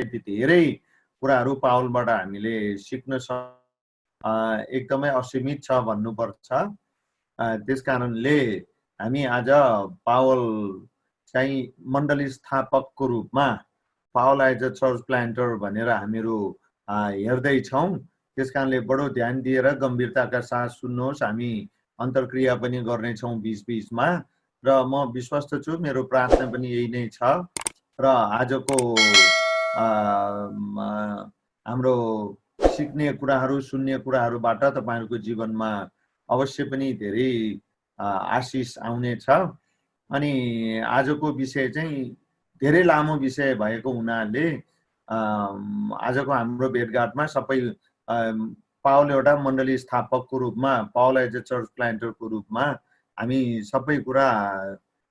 सहित धेरै कुराहरू पावलबाट हामीले सिक्न एकदमै असीमित छ भन्नुपर्छ। त्यसकारणले हामी आज पावल चाहिँ मण्डली स्थापकको रूपमा Paul as a church planter भनेर हामीहरू हेर्दैछौँ। त्यसकारणले बडो ध्यान दिएर गम्भीरताका साथ सुन्नुहोस्। हामी अन्तर्क्रिया पनि गर्नेछौँ बीच बीचमा र म विश्वस्त छु, मेरो प्रार्थना पनि यही नै छ र आजको हाम्रो सिक्ने कुराहरू सुन्ने कुराहरूबाट तपाईहरुको जीवनमा अवश्य पनि धेरै आशिष आउनेछ। अनि आजको विषय चाहिँ धेरै लामो विषय भएको हुनाले आजको हाम्रो भेटघाटमा सबै पावल एउटा मण्डली स्थापकको रूपमा, पावल एज अ चर्च प्लान्टरको रूपमा हामी सबै कुरा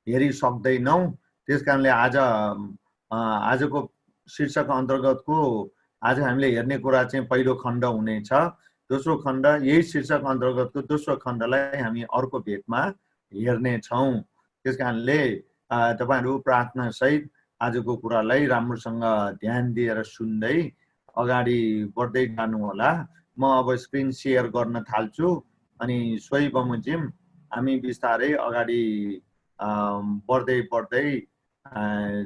हेरि सक्दैनौँ। त्यसकारणले आजको शीर्षक अन्तर्गतको आज हामीले हेर्ने कुरा चाहिँ पहिलो खण्ड हुनेछ। दोस्रो खण्ड, यही शीर्षक अन्तर्गतको दोस्रो खण्डलाई हामी अर्को भेटमा हेर्नेछौँ। त्यसकारणले तपाईहरु प्रार्थना सहित आजको कुरालाई राम्रोसँग ध्यान दिएर सुन्दै अगाडि बढ्दै जानु होला। म अब स्क्रिन शेयर गर्न थाल्छु अनि सोही बमोजिम हामी बिस्तारै अगाडि बढ्दै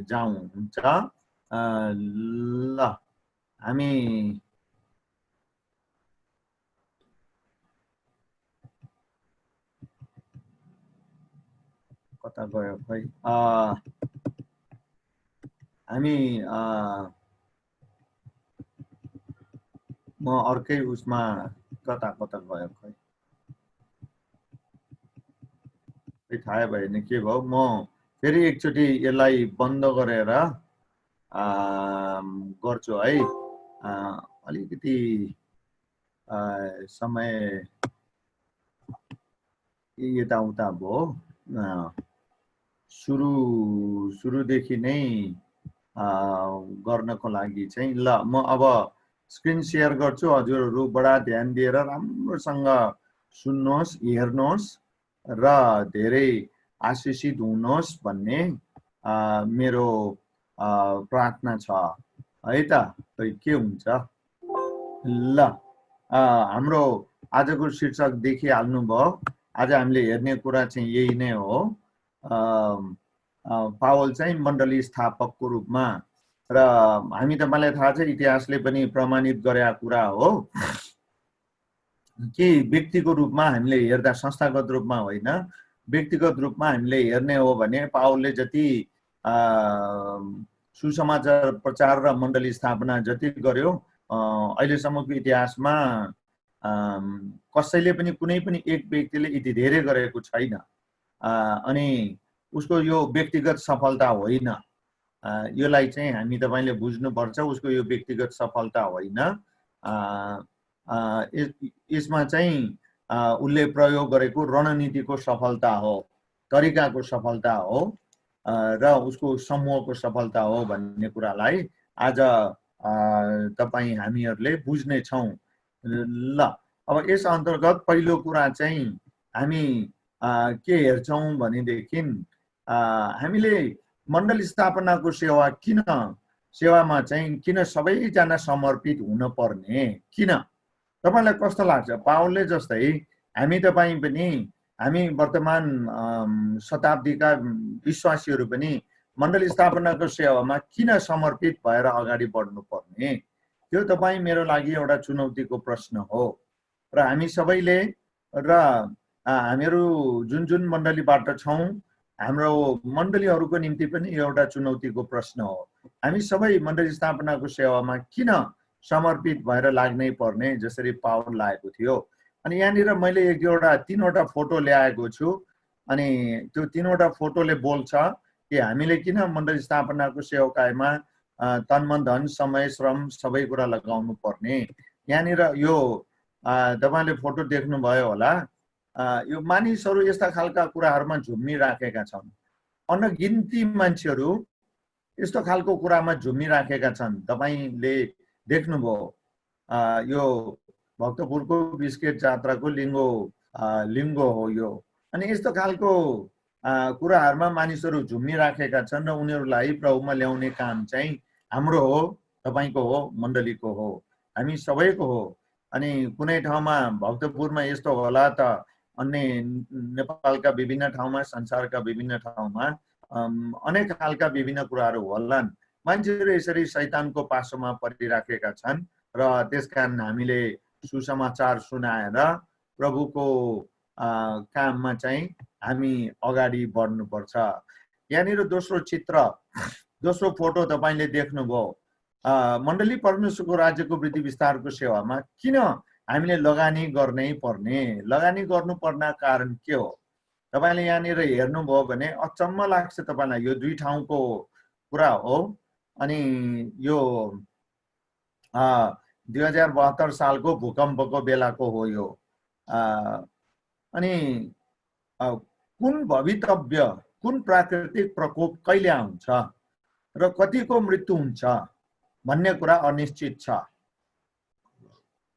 जाउँ। हुन्छ ल, हामी कता गयो खै, हामी म अर्कै उसमा कता गयो खै, थाहा भएन के भयो। म फेरि एकचोटि यसलाई बन्द गरेर गर्छु है। अलिकति समय यताउता भयो। सुरुदेखि नै गर्नको लागि चाहिँ ल, म अब स्क्रिन शेयर गर्छु। हजुरहरू बडा ध्यान दिएर राम्रोसँग सुन्नुहोस्, हेर्नुहोस् र धेरै आशिषित हुनुहोस् भन्ने मेरो प्रार्थना छ है त। के हुन्छ ल, हाम्रो आजको शीर्षक देखिहाल्नुभयो। आज हामीले हेर्ने कुरा चाहिँ यही नै हो। पावल चाहिँ मण्डली स्थापकको रूपमा, र हामी तपाईलाई थाहा छ इतिहासले पनि प्रमाणित गरेको कुरा हो कि व्यक्तिको रूपमा हामीले हेर्दा, संस्थागत रूपमा होइन, व्यक्तिगत रूपमा हामीले हेर्ने हो भने पावलले जति सुसमाचार प्रचार र मण्डली स्थापना जति गर्यो अहिलेसम्मको इतिहासमा कसैले पनि, कुनै पनि एक व्यक्तिले यति धेरै गरेको छैन। अनि उसको यो व्यक्तिगत सफलता होइन, योलाई चाहिँ हामी तपाईले बुझ्नुपर्छ। उसको यो व्यक्तिगत सफलता होइन, यसमा चाहिँ उसले प्रयोग गरेको रणनीतिको सफलता हो, तरिकाको सफलता हो र उसको समूहको सफलता हो भन्ने कुरालाई आज हामीहरूले बुझ्नेछौँ। ल, अब यस अन्तर्गत पहिलो कुरा चाहिँ हामी के हेर्छौँ भनेदेखि हामीले मण्डली स्थापनाको सेवामा चाहिँ किन सबैजना समर्पित हुन पर्ने, किन? तपाईलाई कस्तो लाग्छ? पावलले जस्तै हामी तपाईँ पनि, हामी वर्तमान शताब्दीका विश्वासीहरू पनि मण्डली स्थापनाको सेवामा किन समर्पित भएर अगाडि बढ्नु पर्ने? त्यो तपाईँ मेरो लागि एउटा चुनौतीको प्रश्न हो। र हामी सबैले, र हामीहरू जुन जुन मण्डलीबाट छौँ, हाम्रो मण्डलीहरूको निम्ति पनि एउटा चुनौतीको प्रश्न हो। हामी सबै मण्डली स्थापनाको सेवामा किन समर्पित भएर लाग्नै पर्ने, जसरी पावल लागेको थियो। अनि यहाँनिर मैले एक दुईवटा, तीनवटा फोटो ल्याएको छु। अनि त्यो तीनवटा फोटोले बोल्छ कि हामीले किन मण्डली स्थापनाको सेवाकायमा तन मन धन समय श्रम सबै कुरा लगाउनु पर्ने। यहाँनिर यो तपाईले फोटो देख्नुभयो होला। यो मानिसहरू यस्ता खालका कुराहरूमा झुम्मिराखेका छन्। अनगिन्ती मान्छेहरू यस्तो खालको कुरामा झुम्मिराखेका छन्। तपाईले देख्नुभयो, यो भक्तपुरको बिस्केट जात्राको लिङ्गो हो यो। अनि यस्तो खालको कुराहरूमा मानिसहरू झुम्मिराखेका छन् र उनीहरूलाई प्रभुमा ल्याउने काम चाहिँ हाम्रो हो। तपाईको हो, मण्डलीको हो, हामी सबैको हो। अनि कुनै ठाउँमा भक्तपुरमा यस्तो होला त अन्य नेपालका विभिन्न ठाउँमा, संसारका विभिन्न ठाउँमा अनेक खालका विभिन्न कुराहरू होलान्। मान्छेहरू यसरी शैतानको पासोमा परिराखेका छन् र त्यसकारण हामीले सुसमाचार सुनाएर प्रभुको काममा चाहिँ हामी अगाडि बढ्नुपर्छ। यहाँनिर दोस्रो चित्र, दोस्रो फोटो तपाईले देख्नुभयो। मण्डली परमेश्वरको राज्यको वृद्धि विस्तारको सेवामा किन हामीले लगानी गर्नै पर्ने, लगानी गर्नुपर्ने कारण के हो? तपाईले यहाँनिर हेर्नुभयो भने अचम्म लाग्छ तपाईलाई। यो दुई ठाउँको कुरा हो। अनि यो 2072 सालको भूकम्पको बेलाको हो यो। अनि कुन भवितव्य, कुन प्राकृतिक प्रकोप कहिले आउँछ र कतिको मृत्यु हुन्छ भन्ने कुरा अनिश्चित छ।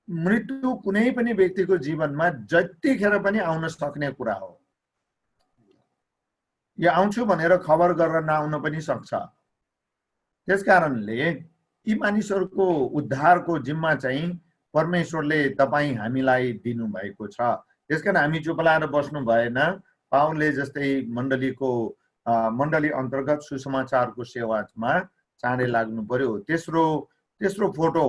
मृत्यु कुनै पनि व्यक्तिको जीवनमा जतिखेर पनि आउन सक्ने कुरा हो। यो आउँछु भनेर खबर गरेर नआउन पनि सक्छ। त्यसकारणले यी मानिसहरूको उद्धारको जिम्मा चाहिँ परमेश्वरले तपाईँ हामीलाई दिनुभएको छ। त्यसकारण हामी चुप लाएर बस्नु भएन। पावलले जस्तै मण्डली अन्तर्गत सुसमाचारको सेवामा चाँडै लाग्नु पर्यो। तेस्रो फोटो,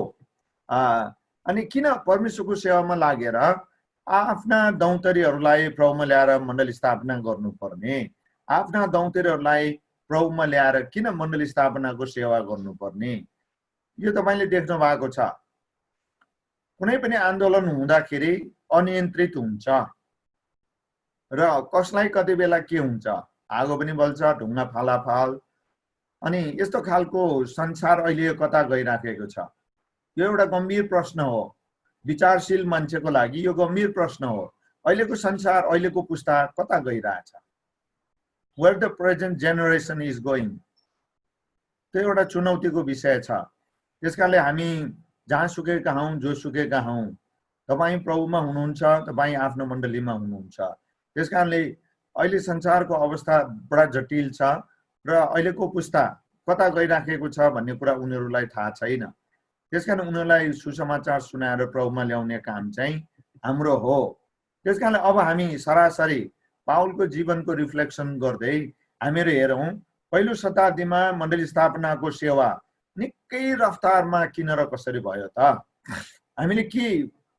अनि किन परमेश्वरको सेवामा लागेर आफ्ना दौतरीहरूलाई प्रभुमा ल्याएर मण्डली स्थापना गर्नुपर्ने, आफ्ना दौतरीहरूलाई प्रभुमा ल्याएर किन मण्डली स्थापनाको सेवा गर्नुपर्ने, यो तपाईले देख्नु भएको छ। कुनै पनि आन्दोलन हुँदाखेरि अनियन्त्रित हुन्छ र कसलाई कति बेला के हुन्छ, आगो पनि बल्छ, ढुङ्गा फालाफाल। अनि यस्तो खालको संसार अहिले कता गइराखेको छ? यो एउटा गम्भीर प्रश्न हो। विचारशील मान्छेको लागि यो गम्भीर प्रश्न हो। अहिलेको संसार, अहिलेको पुस्ता कता गइरहेछ? Where the present generation is going? त्यो एउटा चुनौतीको विषय छ। त्यसकारणले हामी जहाँ सुकेका हौँ, जो सुकेका हौँ, तपाईँ प्रभुमा हुनुहुन्छ, तपाईँ आफ्नो मण्डलीमा हुनुहुन्छ। त्यसकारणले अहिले संसारको अवस्था बडा जटिल छ र अहिलेको पुस्ता कता गइराखेको छ भन्ने कुरा उनीहरूलाई थाहा छैन। त्यसकारण उनीहरूलाई सुसमाचार सुनाएर प्रभुमा ल्याउने काम चाहिँ हाम्रो हो। त्यसकारणले अब हामी सरासरी पावलको जीवनको रिफ्लेक्सन गर्दै हामीहरू हेरौँ, पहिलो शताब्दीमा मण्डली स्थापनाको सेवा निकै रफ्तारमा किन र कसरी भयो त? हामीले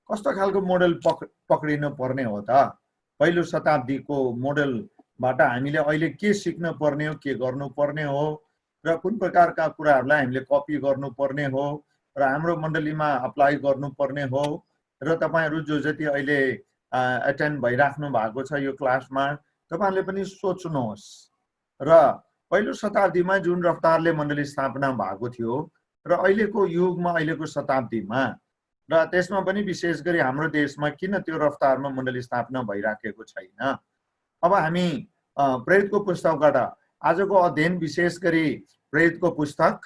कस्तो खालको मोडल पक्रिनु पर्ने हो त? पहिलो शताब्दीको मोडलबाट हामीले अहिले के सिक्न पर्ने हो, के गर्नुपर्ने हो र कुन प्रकारका कुराहरूलाई हामीले कपी गर्नुपर्ने हो र हाम्रो मण्डलीमा अप्लाई गर्नुपर्ने हो। र तपाईहरू जो जति अहिले एटेन्ड भइराख्नु भएको छ यो क्लासमा, तपाईहरुले पनि सोच्नुहोस् र पहिलो शताब्दीमा जुन रफ्तारले मण्डली स्थापना भएको थियो र अहिलेको युगमा, अहिलेको शताब्दीमा र त्यसमा पनि विशेष गरी हाम्रो देशमा किन त्यो रफ्तारमा मण्डली स्थापना भइराखेको छैन? अब हामी प्रेरितको पुस्तकबाट आजको अध्ययन विशेष गरी प्रेरितको पुस्तक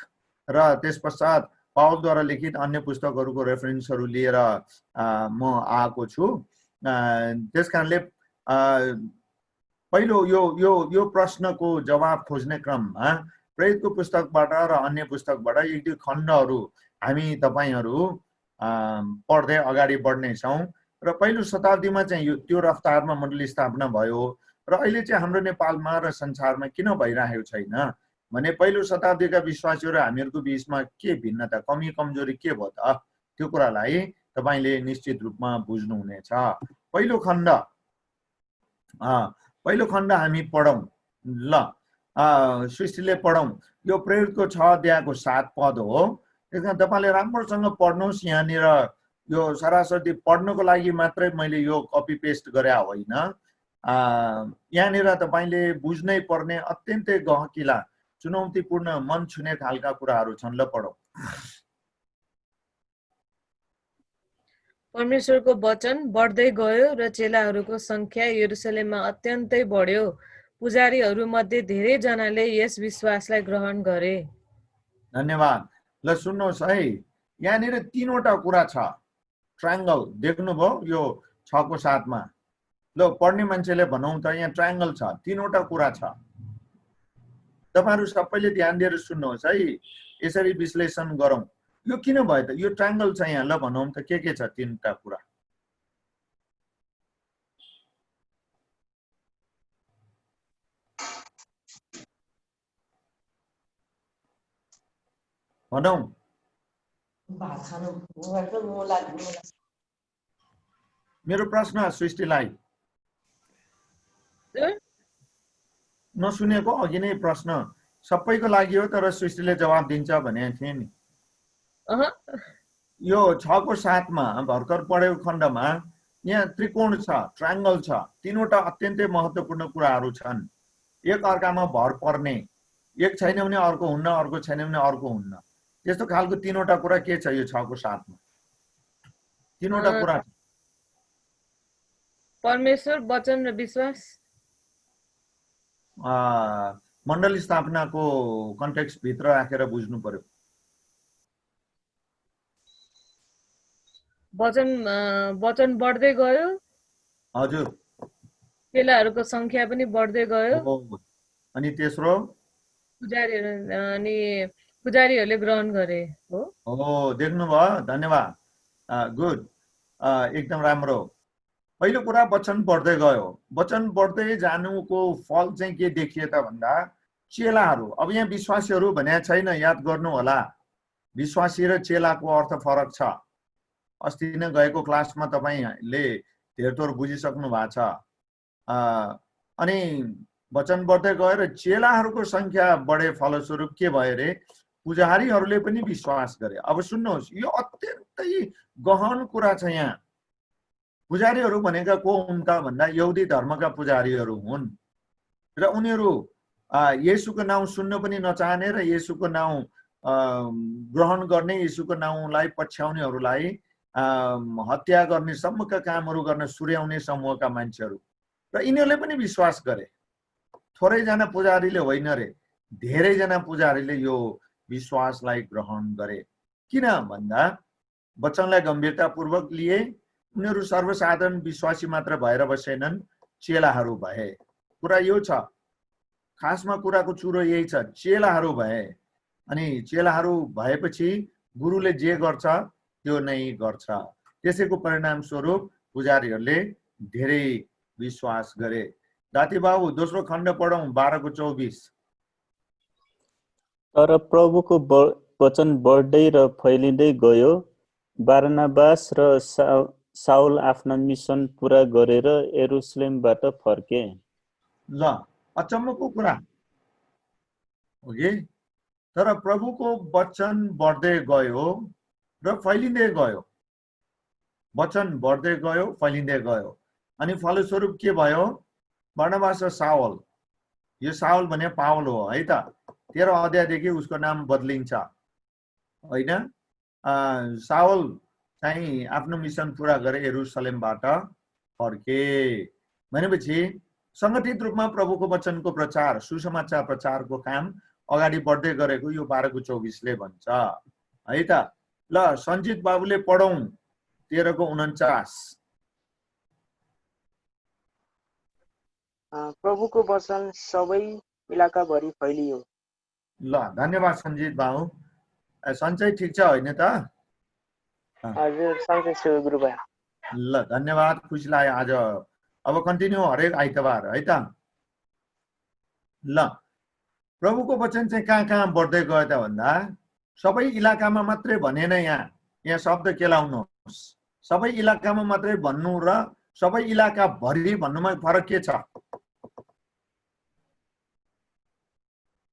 र त्यसपश्चात पावलद्वारा लिखित अन्य पुस्तकहरूको रेफरेन्सहरू लिएर म आएको छु। त्यसकारणले पहिलो यो प्रश्नको जवाब खोज्ने क्रममा प्रेरितको पुस्तकबाट र अन्य पुस्तकबाट एक दुई खण्डहरू हामी तपाईहरू पढ्दै अगाडि बढ्नेछौँ। र पहिलो शताब्दीमा चाहिँ त्यो रफ्तारमा मण्डली स्थापना भयो र अहिले चाहिँ हाम्रो नेपालमा र संसारमा किन भइरहेको छैन भने पहिलो शताब्दीका विश्वासीहरू हामीहरूको बिचमा के भिन्नता, कमी कमजोरी के भयो त? त्यो कुरालाई तपाईले निश्चित रूपमा बुझ्नुहुनेछ। पहिलो खण्ड हामी पढौँ ल। सृष्टिले पढौँ। यो प्रेरितको 6 अध्यायको 7 पद हो। त्यसकारण तपाईले राम्रोसँग पढ्नुहोस्। यहाँनिर यो सरासरी पढ्नको लागि मात्रै मैले यो कपी पेस्ट गरे होइन। यहाँनिर तपाईले बुझ्नै पर्ने अत्यन्तै गहकिला, चुनौतीपूर्ण, मन छुने खालका कुराहरू छन्। ल पढौँ। परमेश्वरको वचन बढ्दै गयो र चेलाहरूको संख्या यरुशलेममा अत्यन्तै बढ्यो। पुजारीहरू मध्ये धेरै जनाले यस विश्वासलाई ग्रहण गरे। धन्यवाद। ल सुन्नुहोस् है, यहाँनिर 3वटा कुरा छ। ट्रायंगल देख्नुभयो यो 6 को 7 मा? ल पढ्ने मान्छेले भनौँ त यहाँ ट्रायंगल छ, 3वटा कुरा छ। तपाईहरु सबैले ध्यान दिएर सुन्नुहोस् है, यसरी विश्लेषण गरौँ। यो किन भयो त? यो ट्रायंगल छ यहाँ, ल भनौँ त के छ तीनटा कुरा? भनौँ। मेरो प्रश्न सृष्टिलाई नसुनेको अघि नै प्रश्न सबैको लागि हो, तर सृष्टिले जवाब दिन्छ भनेको थिएँ नि। यो 6 को 7 मा भर्खर पढेको खण्डमा यहाँ त्रिकोण छ, ट्रायंगल छ, तीनवटा अत्यन्तै महत्त्वपूर्ण कुराहरू छन्। एक अर्कामा भर पर्ने, एक छैन भने अर्को हुन्न, अर्को छैन भने अर्को हुन्न, त्यस्तो खालको तीनवटा कुरा के छ यो 6 को 7 मा? तीनवटा कुरा परमेश्वर, वचन र विश्वास। मण्डली स्थापनाको कन्टेक्स्ट भित्र राखेर बुझ्नु पर्यो। वचन बढ्दै गयो। हजुर। चेलाहरूको संख्या पनि बढ्दै गयो। अनि तेस्रो पुजारीहरूले ग्रहण गरे। हो, देख्नुभयो? धन्यवाद, गुड, एकदम राम्रो। पहिलो कुरा वचन बढ्दै गयो। वचन बढ्दै जानुको फल चाहिँ के देखिए त भन्दा चेलाहरू, अब यहाँ विश्वासीहरू भनेको छैन, याद गर्नु होला। विश्वासी र चेलाको अर्थ फरक छ। अस्ति नै गएको क्लासमा तपाईले धेरथोर बुझिसक्नु भएको छ। अनि वचन बढ्दै गयो र चेलाहरूको संख्या बढे फलस्वरूप के भयो रे? पुजारीहरूले पनि विश्वास गरे। अब सुन्नुहोस्, यो अत्यन्तै गहन कुरा छ यहाँ। पुजारीहरू भनेका को हुन् त भन्दा यहुदी धर्मका पुजारीहरू हुन् र उनीहरू येशूको नाउँ सुन्न पनि नचाहने र येशूको नाउँ ग्रहण गर्ने, येशूको नाउँलाई पछ्याउनेहरूलाई हत्या गर्ने सम्मका कामहरू गर्न सुर्याउने समूहका मान्छेहरू, र यिनीहरूले पनि विश्वास गरे। थोरैजना पुजारीले होइन रे, धेरैजना पुजारीले यो विश्वासलाई ग्रहण गरे। किन भन्दा वचनलाई गम्भीरतापूर्वक लिए। उनीहरू सर्वसाधारण विश्वासी मात्र भएर बसेनन्, चेलाहरू भए। कुरा यो छ, खासमा कुराको चुरो यही छ, चेलाहरू भए। अनि चेलाहरू भएपछि गुरुले जे गर्छ त्यो नै गर्छ। त्यसैको परिणाम स्वरूप पुजारीहरूले धेरै विश्वास गरे। दाती बाबु दोस्रो खण्ड पढौँ, 12 को 24। तर प्रभुको वचन बढ्दै र फैलिँदै गयो। बारनाबास र साउल आफ्ना मिसन पूरा गरेर यरुसलेमबाट फर्के। ल, अचम्मको कुरा हो कि? तर प्रभुको वचन बढ्दै गयो र फैलिँदै गयो। वचन बढ्दै गयो, फैलिँदै गयो। अनि फलस्वरूप के भयो? बारनाबास र साउल, यो साउल भने पाउल हो है त। 13 अध्यायदेखि उसको नाम बदलिन्छ होइन? साउल चाहिँ आफ्नो मिसन पूरा गरे, यरुसलेमबाट फर्के। भनेपछि संगठित रूपमा प्रभुको वचनको प्रचार, सुसमाचार प्रचारको काम अगाडि बढ्दै गरेको यो 12 को 24 ले भन्छ है त। ल, सञ्जित बाबुले पढौँ 13 को 49। प्रभुको वचन सबै इलाकाभरि फैलियो। ल, धन्यवाद सञ्जित बाबु। सञ्चय ठिक छ होइन त? हजुर, सञ्चय छु गुरुबा। ल, धन्यवाद, खुसी लाग्यो आज। अब कन्टिन्यू हरेक आइतबार है त। ल, प्रभुको वचन चाहिँ कहाँ कहाँ बढ्दै गयो त भन्दा सबै इलाकामा मात्रै भनेन। यहाँ शब्द के लाउनुहोस्, सबै इलाकामा मात्रै भन्नु र सबै इलाका भरि भन्नुमा फरक के छ?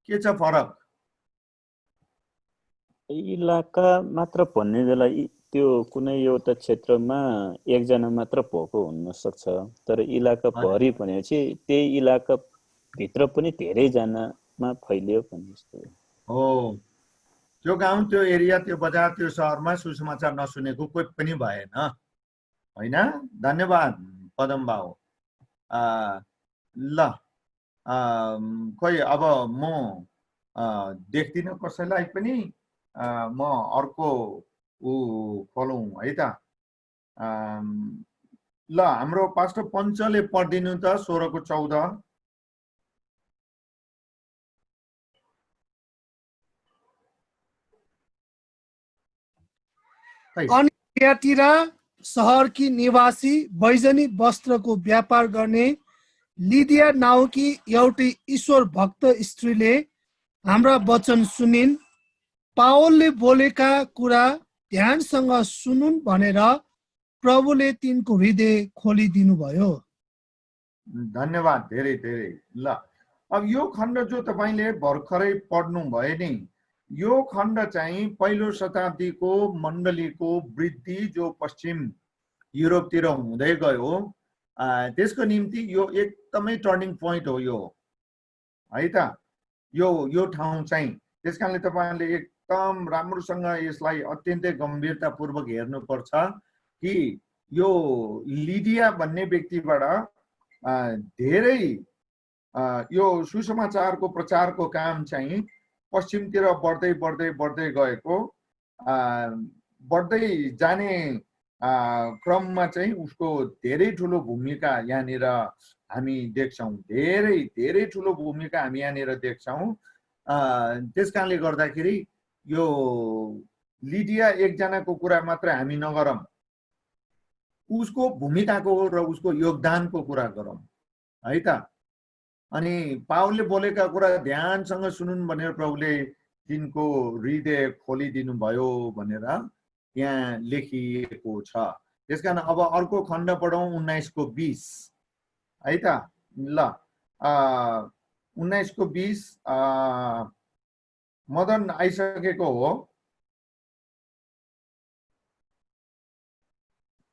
के छ फरक? इलाका मात्र भन्ने बेला त्यो कुनै एउटा क्षेत्रमा एकजना मात्र भएको हुन सक्छ, तर इलाका भरि भनेपछि त्यही इलाका भित्र पनि धेरैजनामा फैलियो भन्ने जस्तो हो। त्यो गाउँ, त्यो एरिया, त्यो बजार, त्यो सहरमा सुसमाचार नसुनेको कोही पनि भएन होइन? धन्यवाद पदम बाबु। ल, खोइ अब म देख्दिनँ कसैलाई पनि। म अर्को खोलौँ है त। ल, हाम्रो पास्टर पञ्चले पढिदिनु त 16 को 14। खै अनि थियातिरा सहरकी निवासी बैजनी वस्त्रको व्यापार गर्ने लिदिया नाउकी एउटी ईश्वर भक्त स्त्रीले हाम्रा वचन सुनिन्। पावलले बोलेका कुरा ध्यानसँग सुनुन् भनेर प्रभुले तिनको हृदय खोलिदिनु भयो। धन्यवाद धेरै धेरै। ल अब यो खण्ड जो तपाईले भर्खरै पढ्नु भयो नि, यो खण्ड चाहिँ पहिलो शताब्दीको मण्डलीको वृद्धि जो पश्चिम युरोपतिर हुँदै गयो, त्यसको निम्ति यो एकदमै टर्निङ पोइन्ट हो यो, है त। यो ठाउँ चाहिँ त्यसकारणले तपाईहरुले एकदम राम्रोसँग यसलाई अत्यन्तै गम्भीरतापूर्वक हेर्नुपर्छ कि यो लिडिया भन्ने व्यक्तिबाट धेरै यो सुसमाचारको प्रचारको काम चाहिँ पश्चिमतिर बढ्दै बढ्दै बढ्दै गएको, बढ्दै जाने क्रममा चाहिँ उसको धेरै ठुलो भूमिका यहाँनिर हामी देख्छौं। धेरै धेरै ठुलो भूमिका हामी यहाँनिर देख्छौं। त्यसकारणले गर्दाखेरि यो लिडिया एकजनाको कुरा मात्र हामी नगरौँ, उसको भूमिकाको र उसको योगदानको कुरा गरौँ, है त। अनि पावलले बोलेका कुरा ध्यानसँग सुनुन् भनेर प्रभुले तिनको हृदय खोलिदिनु भयो भनेर यहाँ लेखिएको छ। त्यसकारण अब अर्को खण्ड पढौँ 19:20, है त। ल 19:20 मदन आइसकेको हो?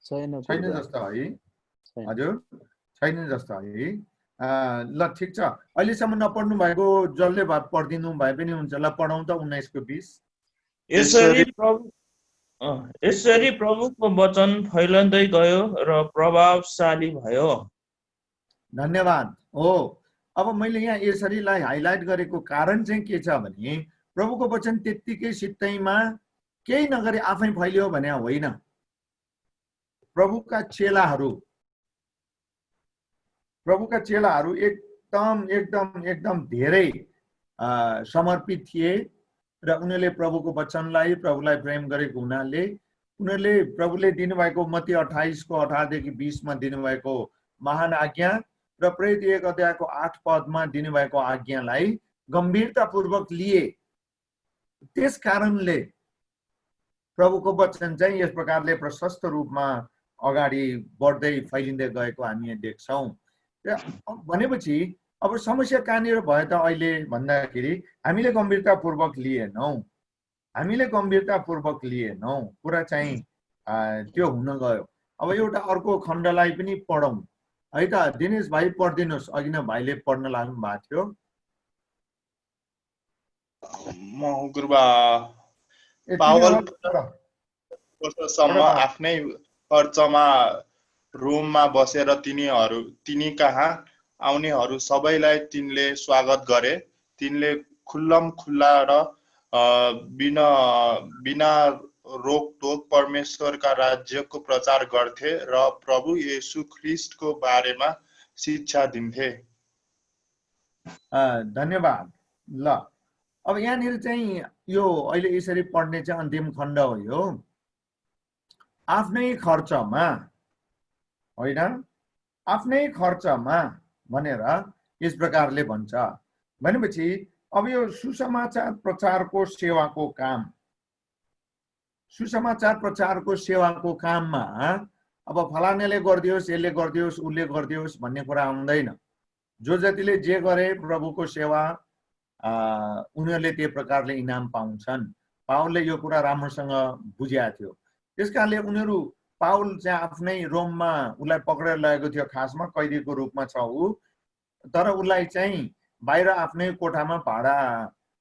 छैन जस्तो है? हजुर छैन जस्तो है। ल ठिक छ, अहिलेसम्म नपढ्नु भएको जसले पढिदिनु भए पनि हुन्छ। ल पढौँ त 19:20। यसरी प्रभुको वचन फैलिँदै गयो र प्रभावशाली भयो। धन्यवाद हो। अब मैले यहाँ यसरीलाई हाइलाइट गरेको कारण चाहिँ के छ भने प्रभुको वचन त्यत्तिकै सित्तैमा केही नगरी आफै फैलियो भने होइन। प्रभुका चेलाहरू एकदम धेरै समर्पित थिए र उनीहरूले प्रभुको वचनलाई, प्रभुलाई प्रेम गरेको हुनाले उनीहरूले प्रभुले दिनुभएको मत्ती 28:18-20 मा दिनुभएको महान आज्ञा र प्रेरित 1:8 दिनुभएको आज्ञालाई गम्भीरतापूर्वक लिए। त्यस कारणले प्रभुको वचन चाहिँ यस प्रकारले प्रशस्त रूपमा अगाडि बढ्दै फैलिँदै गएको हामी देख्छौं। भनेपछि अब समस्या कहाँनिर भयो त अहिले भन्दाखेरि हामीले गम्भीरतापूर्वक लिएनौं, कुरा चाहिँ त्यो हुन गयो। अब एउटा अर्को खण्डलाई पनि पढौँ, है त। दिनेश भाइ पढिदिनुहोस्, अघि नै भाइले पढ्न लाग्नु भएको थियो। वर्षसम्म आफ्नै खर्चमा रोममा बसेर तिनी कहाँ आउनेहरू सबैलाई तिनले स्वागत गरे। तिनले खुल्लम खुल्ला र बिना रोकटोक परमेश्वरका राज्यको प्रचार गर्थे र प्रभु येशू ख्रीष्टको बारेमा शिक्षा दिन्थे। धन्यवाद। ल अब यहाँनिर चाहिँ यो अहिले यसरी पढ्ने चाहिँ अन्तिम खण्ड हो। यो आफ्नै खर्चमा, होइन, आफ्नै खर्चमा भनेर यस प्रकारले भन्छ। भनेपछि अब यो सुसमाचार प्रचारको सेवाको काममा अब फलानेले गरिदियोस्, यसले गरिदियोस्, उसले गरिदियोस् भन्ने कुरा आउँदैन। जो जतिले जे गरे प्रभुको सेवा उनीहरूले त्यो प्रकारले इनाम पाउँछन्। पावलले यो कुरा राम्रोसँग बुझेको थियो। त्यसकारणले उनीहरू, पावल चाहिँ आफ्नै रोममा उसलाई पक्रेर लगेको थियो, खासमा कैदीको रूपमा छ ऊ, तर उसलाई चाहिँ बाहिर आफ्नै कोठामा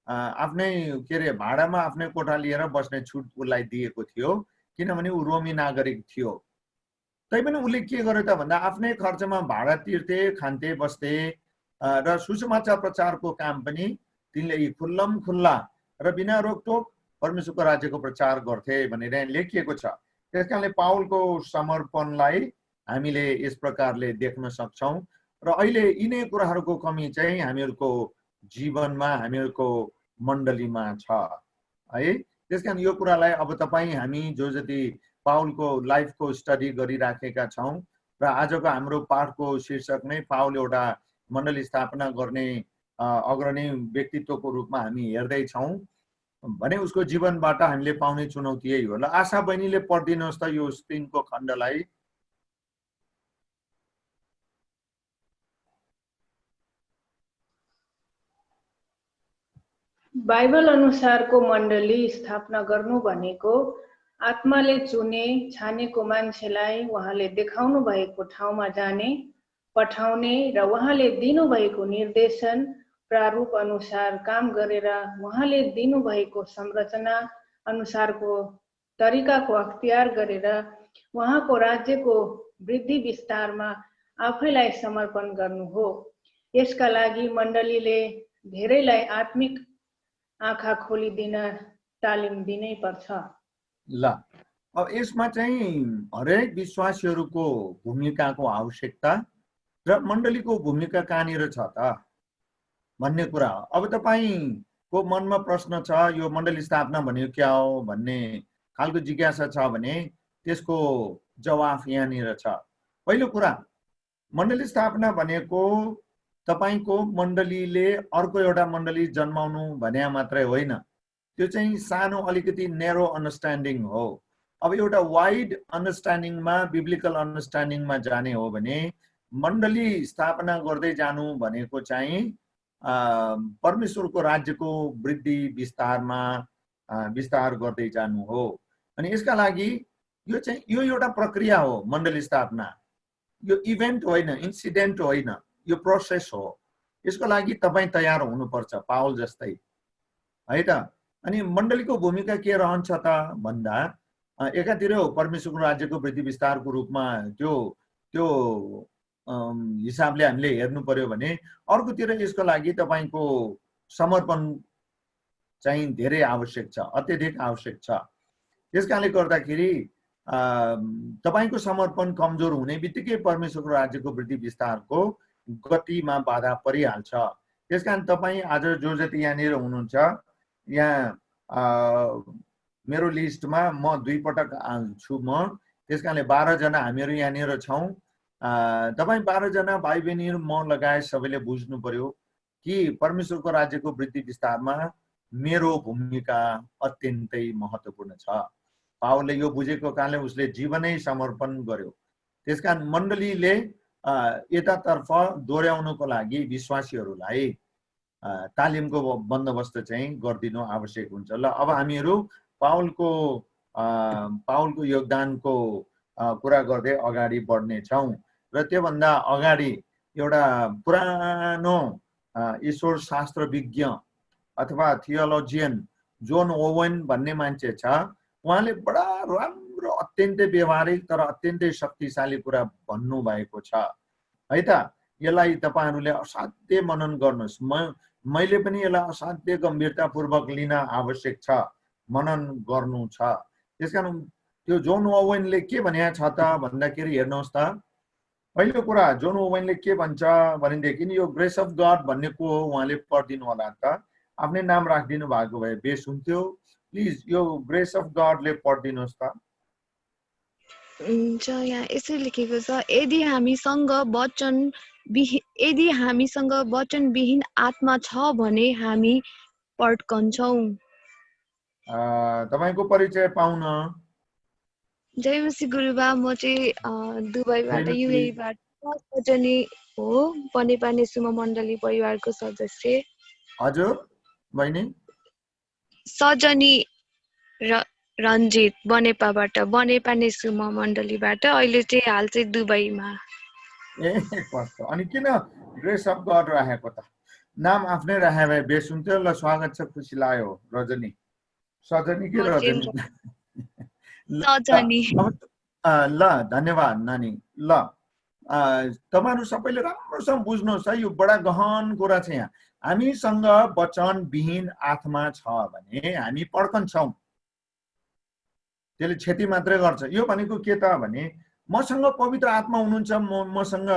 भाडामा आफ्नै कोठा लिएर बस्ने छुट उसलाई दिएको थियो, किनभने ऊ रोमी नागरिक थियो। तैपनि उसले के गर्यो त भन्दा आफ्नै खर्चमा भाडा तिर्थे, खान्थे, बस्थे र सुसमाचार प्रचारको काम पनि तिनले खुल्लम खुल्ला र बिना रोकटोक परमेश्वरको राज्यको प्रचार गर्थे भनेर लेखिएको छ। त्यसकारणले पावलको समर्पणलाई हामीले यस प्रकारले देख्न सक्छौं र अहिले यिनै कुराहरूको कमी चाहिँ हामीहरूको जीवनमा, हामीहरूको मण्डलीमा छ, है। त्यसकारण यो कुरालाई अब तपाईँ हामी जो जति पाउलको लाइफको स्टडी गरिराखेका छौँ र आजको हाम्रो पाठको शीर्षक नै पाउल एउटा मण्डली स्थापना गर्ने अग्रणी व्यक्तित्वको रूपमा हामी हेर्दैछौँ भने उसको जीवनबाट हामीले पाउने चुनौती यही हो। ल आशा बहिनीले पढिदिनुहोस् त यो स्क्रिनको खण्डलाई। बाइबल अनुसारको मण्डली स्थापना गर्नु भनेको आत्माले चुने छानेको मान्छेलाई उहाँले देखाउनु भएको ठाउँमा जाने, पठाउने र उहाँले दिनुभएको निर्देशन प्रारूप अनुसार काम गरेर उहाँले दिनुभएको संरचना अनुसारको तरिकाको अख्तियार गरेर उहाँको राज्यको वृद्धि विस्तारमा आफैलाई समर्पण गर्नु हो। यसका लागि मण्डलीले धेरैलाई आत्मिक आँखा खोलिदिन तालिम दिनै पर्छ। ल अब यसमा चाहिँ हरेक विश्वासीहरूको भूमिकाको आवश्यकता र मण्डलीको भूमिका कहाँनिर छ त भन्ने कुरा हो। अब तपाईँको मनमा प्रश्न छ यो मण्डली स्थापना भनेको क्या हो भन्ने खालको जिज्ञासा छ भने त्यसको जवाफ यहाँनिर छ। पहिलो कुरा, मण्डली स्थापना भनेको तपाईको मण्डलीले अर्को एउटा मण्डली जन्माउनु भने मात्रै होइन, त्यो चाहिँ सानो अलिकति नेरो अन्डरस्ट्यान्डिङ हो। अब एउटा वाइड अन्डरस्ट्यान्डिङमा बिब्लिकल अन्डरस्ट्यान्डिङमा जाने हो भने मण्डली स्थापना गर्दै जानु भनेको चाहिँ परमेश्वरको राज्यको वृद्धि विस्तारमा विस्तार गर्दै जानु हो। अनि यसका लागि यो चाहिँ यो एउटा प्रक्रिया हो। मण्डली स्थापना यो इभेन्ट होइन, इन्सिडेन्ट होइन, यो प्रोसेस हो। यसको लागि तपाईँ तयार हुनुपर्छ पावल जस्तै, है त। अनि मण्डलीको भूमिका के रहन्छ त भन्दा एकातिर परमेश्वरको राज्यको वृद्धि विस्तारको रूपमा त्यो हिसाबले हामीले हेर्नु पर्यो भने अर्कोतिर यसको लागि तपाईँको समर्पण चाहिँ धेरै आवश्यक छ, अत्यधिक आवश्यक छ। त्यसकारणले गर्दाखेरि तपाईँको समर्पण कमजोर हुने बित्तिकै परमेश्वरको राज्यको वृद्धि विस्तारको गतिमा बाधा परिहाल्छ। त्यसकारण तपाईँ आज जो जति यहाँनिर हुनुहुन्छ, यहाँ मेरो लिस्टमा म 2 पटक छु म, त्यसकारणले 12 जना हामीहरू यहाँनिर छौँ। तपाईँ 12 जना भाइ बहिनीहरू म लगायत सबैले बुझ्नु पर्यो कि परमेश्वरको राज्यको वृद्धि विस्तारमा मेरो भूमिका अत्यन्तै महत्त्वपूर्ण छ। पावलले यो बुझेको कारणले उसले जीवनै समर्पण गर्यो। त्यसकारण मण्डलीले यतातर्फ दोहोऱ्याउनको लागि विश्वासीहरूलाई तालिमको बन्दोबस्त चाहिँ गरिदिनु आवश्यक हुन्छ। ल अब हामीहरू पावलको योगदानको कुरा गर्दै अगाडि बढ्नेछौँ र त्योभन्दा अगाडि एउटा पुरानो ईश्वर शास्त्र विज्ञ अथवा थियोलोजियन जोन ओवेन भन्ने मान्छे छ। उहाँले बडा राम्रो अत्यन्तै व्यवहारिक तर अत्यन्तै शक्तिशाली कुरा भन्नु भएको छ, है त। यसलाई तपाईहरूले असाध्य मनन गर्नुहोस्। मैले पनि यसलाई असाध्य गम्भीरतापूर्वक लिन आवश्यक छ, मनन गर्नु छ। त्यसकारण त्यो जोन ओवेनले के भनेको छ त भन्दाखेरि हेर्नुहोस् त, पहिलो कुरा जोन ओवेनले के भन्छ भनेदेखि यो ग्रेस अफ गड भन्ने को हो उहाँले पढिदिनु होला त। आफ्नै नाम राखिदिनु भएको भए बेस हुन्थ्यो। प्लिज यो ग्रेस अफ गडले पढिदिनुहोस् त। यहाँ यसरी लेखेको छ, यदि हामीसँग वचनविहीन आत्मा छ भने हामी पड्कन्छौँ। तपाईको परिचय पाउन। जय मसी गुरुबा, म चाहिँ दुबईबाट युएबाट सजनी हो, बनेपाने सुम मण्डली परिवारको सदस्य। हजुर बहिनी? सजनी रञ्जित बनेपाबाट, बनेपाने सुम मण्डलीबाट, अहिले चाहिँ हाल चाहिँ दुबईमा। ए कस्तो, अनि किन ग्रेस अफ गड राखेको त? नाम आफ्नै राखे भए बेस हुन्थ्यो। ल स्वागत छ, खुसी लाग्यो। रजनी, सजनी कि रजनी? सजनी। ल धन्यवाद नानी। ल तपाईहरु सबैले राम्रोसँग बुझ्नुहोस् है, यो बडा गहन कुरा छ। यहाँ हामीसँग वचनविहीन आत्मा छ भने हामी पड्कन्छौँ, त्यसले क्षति मात्रै गर्छ। यो भनेको के त भने मसँग पवित्र आत्मा हुनुहुन्छ, मसँग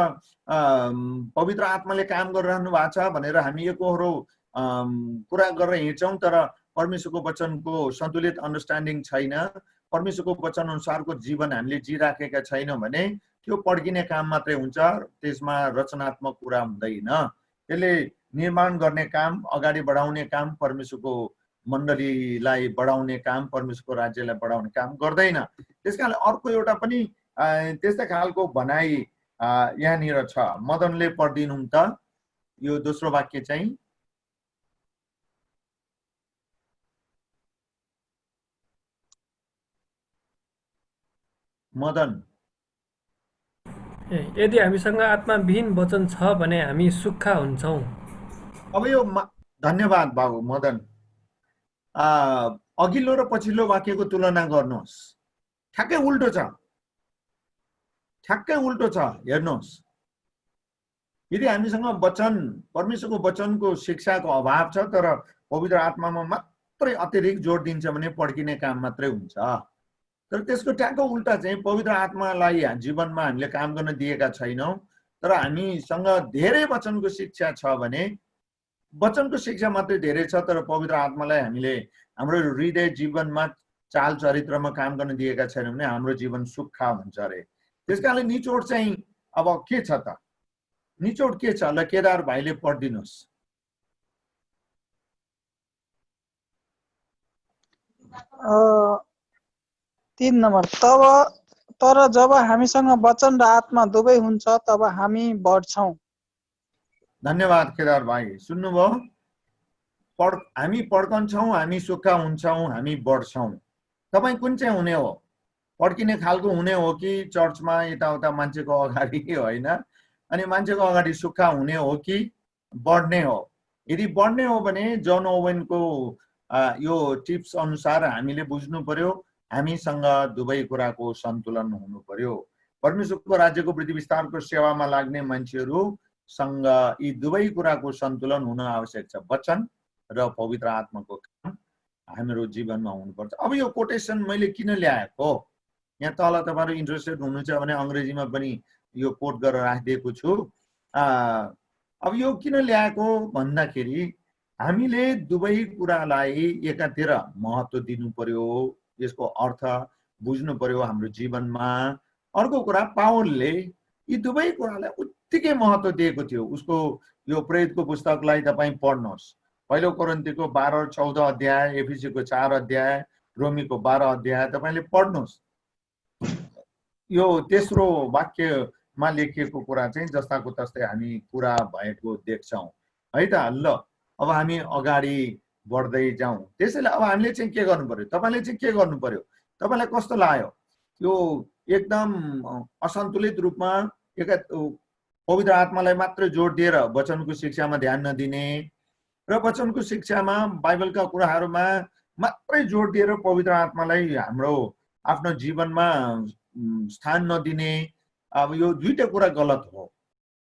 पवित्र आत्माले काम गरिरहनु भएको छ भनेर हामी एकहोरो कुरा गरेर हिँड्छौँ, तर परमेश्वरको वचनको सन्तुलित अन्डरस्ट्यान्डिङ छैन, परमेश्वरको वचन अनुसारको जीवन हामीले जिराखेका छैनौँ भने त्यो पड्किने काम मात्रै हुन्छ, त्यसमा रचनात्मक कुरा हुँदैन। त्यसले निर्माण गर्ने काम, अगाडि बढाउने काम, परमेश्वरको मण्डलीलाई बढाउने काम, परमेश्वरको राज्यलाई बढाउने काम गर्दैन। त्यसकारण अर्को एउटा पनि त्यस्तै खालको भनाइ यहाँनिर छ। मदनले पढिदिनु त यो दोस्रो वाक्य चाहिँ। मदन, यदि हामीसँग आत्माविहीन वचन छ भने हामी सुक्खा हुन्छौँ। अब यो धन्यवाद बाबु मदन। अघिल्लो र पछिल्लो वाक्यको तुलना गर्नुहोस्, ठ्याक्कै उल्टो छ, ठ्याक्कै उल्टो छ। हेर्नुहोस्, यदि हामीसँग वचन, परमेश्वरको वचनको शिक्षाको अभाव छ तर पवित्र आत्मामा मात्रै अतिरिक्त जोड दिन्छ भने पड्किने काम मात्रै हुन्छ। तर त्यसको ट्याक्क उल्टा चाहिँ पवित्र आत्मालाई जीवनमा हामीले काम गर्न दिएका छैनौँ, तर हामीसँग धेरै वचनको शिक्षा छ भने, वचनको शिक्षा मात्रै धेरै छ तर पवित्र आत्मालाई हामीले हाम्रो हृदय जीवनमा चाल चरित्रमा काम गर्न दिएका छैनौँ भने हाम्रो जीवन सुक्खा हुन्छ अरे। त्यसकारणले निचोड चाहिँ अब के छ त? निचोड के छ? ल केदार भाइले पढिदिनुहोस्। तीन नम्बर, तर जब हामीसँग वचन र आत्मा दुवै हुन्छ तब हामी बढ्छौँ। धन्यवाद केदार भाइ, सुन्नुभयो? हामी पड्कन्छौँ, हामी सुक्खा हुन्छौँ, हामी बढ्छौँ। तपाईँ कुन चाहिँ हुने हो? पड्किने खालको हुने हो कि चर्चमा यताउता मान्छेको अगाडि होइन, अनि मान्छेको अगाडि सुक्खा हुने हो कि बढ्ने हो? यदि बढ्ने हो भने जन ओवेनको यो टिप्स अनुसार हामीले बुझ्नु पर्यो, हामीसँग दुवै कुराको सन्तुलन हुनु पर्यो। परमेश्वरको राज्यको वृद्धि विस्तारको सेवामा लाग्ने मान्छेहरूसँग यी दुवै कुराको सन्तुलन हुन आवश्यक छ। वचन र पवित्र आत्माको काम हाम्रो जीवनमा हुनुपर्छ। अब यो कोटेसन मैले किन ल्याएको, यहाँ तल तपाईँहरू इन्ट्रेस्टेड हुनुहुन्छ भने अङ्ग्रेजीमा पनि यो कोट गरेर राखिदिएको छु। अब यो किन ल्याएको भन्दाखेरि हामीले दुवै कुरालाई एकातिर महत्त्व दिनु पर्यो, यसको अर्थ बुझ्नु पर्यो हाम्रो जीवनमा। अर्को कुरा, पावलले यी दुवै कुरालाई उत्तिकै महत्त्व दिएको थियो। उसको यो प्रेरितको पुस्तकलाई तपाईँ पढ्नुहोस्, पहिलो कोरिन्थीको 12-14 अध्याय, एफिसीको 4 अध्याय, रोमीको 12 अध्याय तपाईँले पढ्नुहोस्। यो तेस्रो वाक्यमा लेखिएको कुरा चाहिँ जस्ताको तस्तै हामी पुरा भएको देख्छौँ है त। ल अब हामी अगाडि बढ्दै जाउँ। त्यसैले अब हामीले चाहिँ के गर्नु पर्यो? तपाईँले चाहिँ के गर्नु पर्यो? तपाईँलाई कस्तो लाग्यो यो एकदम असन्तुलित रूपमा पवित्र आत्मालाई मात्र जोड दिएर वचनको शिक्षामा ध्यान नदिने र वचनको शिक्षामा बाइबलका कुराहरूमा मात्रै जोड दिएर पवित्र आत्मालाई हाम्रो आफ्नो जीवनमा स्थान नदिने, अब यो दुईटा कुरा गलत हो।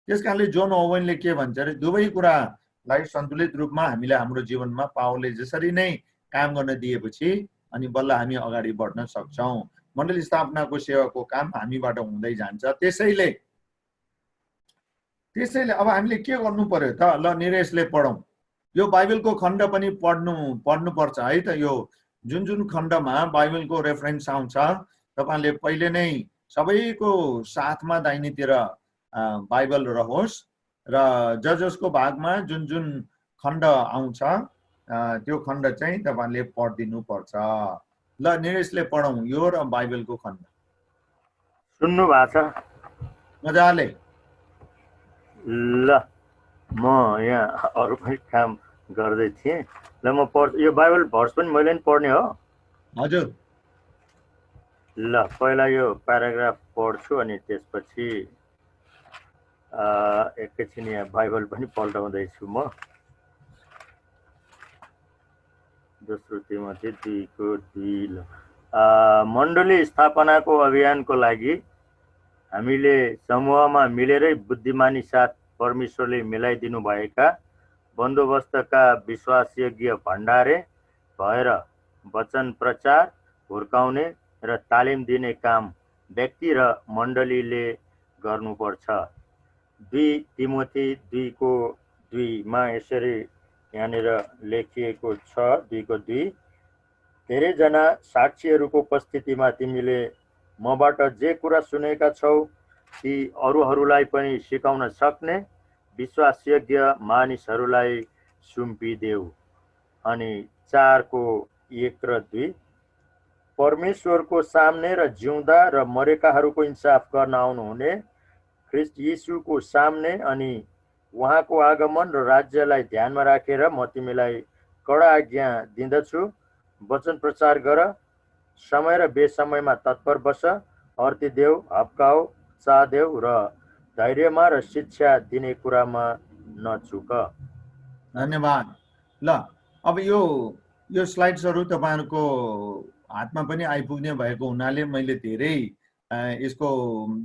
त्यसकारणले जोन ओवेनले के भन्छ अरे, दुवै कुरालाई सन्तुलित रूपमा हामीले हाम्रो जीवनमा पावलले जसरी नै काम गर्न दिएपछि अनि बल्ल हामी अगाडि बढ्न सक्छौँ। मण्डली स्थापनाको सेवाको काम हामीबाट हुँदै जान्छ। त्यसैले अब हामीले के गर्नु पर्यो त? ल निरेशले पढौँ। यो बाइबलको खण्ड पनि पढ्नुपर्छ है त। यो जुन जुन खण्डमा बाइबलको रेफरेन्स आउँछ तपाईँले पहिले नै सबैको साथमा दाहिनेतिर बाइबल रहोस् र जजसको भागमा जुन जुन खण्ड आउँछ त्यो खण्ड चाहिँ तपाईँले पढिदिनु पर्छ। ल निरेशले पढौँ यो र बाइबलको खण्ड। सुन्नु भएको छ मजाले? ल म यहाँ अरू पनि काम गर्दै थिएँ। ल म यो बाइबल भर्स पनि मैले पनि पढ्ने हो? हजुर। ल पहिला यो प्याराग्राफ पढ्छु अनि त्यसपछि एकैछिन यहाँ बाइबल पनि पल्टाउँदैछु म। दोस्रो तिमोथी 2:2। मण्डली स्थापनाको अभियानको लागि हामीले समूहमा मिलेरै बुद्धिमानी साथ परमेश्वरले मिलाइदिनु भएका बन्दोबस्तका विश्वासयोग्य भण्डारे भएर वचन प्रचार, हुर्काउने र तालिम दिने काम व्यक्ति र मण्डलीले गर्नुपर्छ। 2 तिमोथी 2:2 मा यसरी यहाँनिर लेखिएको छ 2:2 धेरैजना साक्षीहरूको उपस्थितिमा तिमीले मबाट जे कुरा सुनेका छौ ती अरूहरूलाई पनि सिकाउन सक्ने विश्वासयोग्य मानिसहरूलाई सुम्पिदेऊ। अनि 4:1 र 2 परमेश्वरको सामने र जिउँदा र मरेकाहरूको इन्साफ गर्न आउनुहुने ख्रिस्ट यीशुको सामने अनि उहाँको आगमन र राज्यलाई ध्यानमा राखेर म तिमीलाई कडा आज्ञा दिँदछु। वचन प्रचार गर, समय र बेसमयमा तत्पर बस, अर्ती देऊ, हप्काऊ, चाह देऊ र धैर्यमा र शिक्षा दिने कुरामा नचुक। धन्यवाद। ल अब यो स्लाइड्सहरू तपाईहरुको हातमा पनि आइपुग्ने भएको हुनाले मैले धेरै यसको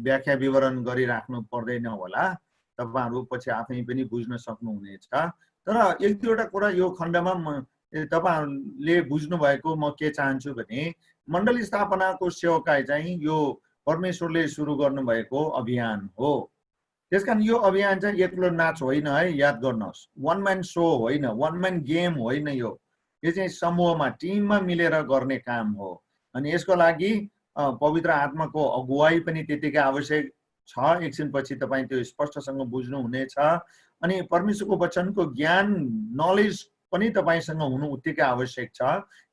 व्याख्या विवरण गरिराख्नु पर्दैन होला, तपाईहरु पछि आफै पनि बुझ्न सक्नुहुनेछ। तर एक दुईवटा कुरा यो खण्डमा तपाईहरुले बुझ्नु भएको म के चाहन्छु भने मण्डली स्थापनाको सेवकाई चाहिँ यो परमेश्वरले सुरु गर्नु भएको अभियान हो। त्यसकारण यो अभियान चाहिँ एक्लो नाच होइन है, याद गर्नुहोस्। वन म्यान शो होइन, वन म्यान गेम होइन। यो चाहिँ समूहमा टिममा मिलेर गर्ने काम हो। अनि यसको लागि पवित्र आत्माको अगुवाई पनि त्यतिकै आवश्यक छ। एकछिनपछि तपाईं त्यो स्पष्टसँग बुझ्नु हुनेछ। अनि परमेश्वरको वचनको ज्ञान नलेज पनि तपाईसँग हुनु उत्तिकै आवश्यक छ,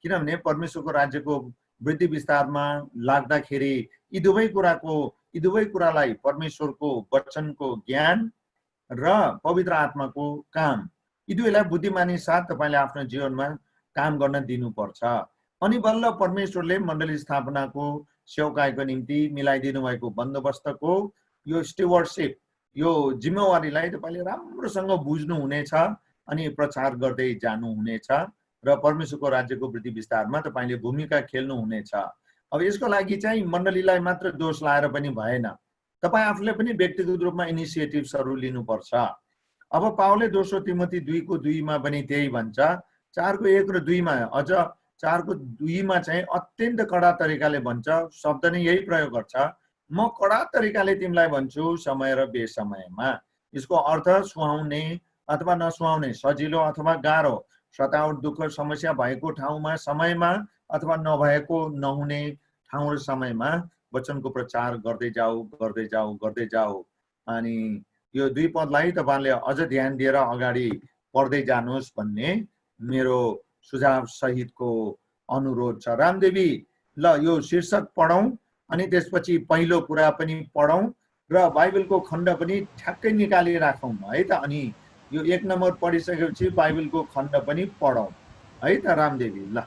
किनभने परमेश्वरको राज्यको वृद्धि विस्तारमा लाग्दाखेरि यी दुवै कुरालाई परमेश्वरको वचनको ज्ञान र पवित्र आत्माको काम, यी दुवैलाई बुद्धिमानी साथ तपाईले आफ्नो जीवनमा काम गर्न दिनुपर्छ। अनि बल्ल परमेश्वरले मण्डली स्थापनाको सेवकाईको निम्ति मिलाइदिनु भएको बन्दोबस्तको यो स्टिवर्डशिप, यो जिम्मेवारीलाई तपाईले राम्रोसँग बुझ्नु हुनेछ अनि प्रचार गर्दै जानु हुनेछ र परमेश्वरको राज्यको वृद्धि विस्तारमा तपाईले भूमिका खेल्नु हुनेछ। अब यसको लागि चाहिँ मण्डलीलाई मात्र दोष लाएर पनि भएन, तपाई आफूले पनि व्यक्तिगत रूपमा इनिसिएटिभ्सहरु लिनुपर्छ। अब पावलले दोस्रो तिमोथी 2:2 मा पनि त्यही भन्छ। 4:1 र 2 मा अझ 4:2 मा चाहिँ अत्यन्त कडा तरिकाले भन्छ, शब्द नै यही प्रयोग गर्छ, म कडा तरिकाले तिमीलाई भन्छु समय र बेसमयमा। यसको अर्थ सुहाउने अथवा नसुहाउने, सजिलो अथवा गाह्रो, सतावट दुःख समस्या भएको ठाउँमा समयमा अथवा नभएको नहुने ठाउँ र समयमा वचनको प्रचार गर्दै जाऊ। अनि यो 2 पदलाई तपाईले अझ ध्यान दिएर अगाडि पढ्दै जानुहोस् भन्ने मेरो सुझाव सहितको अनुरोध छ। रामदेवी, ल यो शीर्षक पढौं अनि त्यसपछि पहिलो कुरा पनि पढौं र बाइबलको खण्ड पनि ठ्याक्कै निकालिराखौं है त। अनि यो 1 नम्बर पढिसकेपछि बाइबलको खण्ड पनि पढौं है त रामदेवी। ल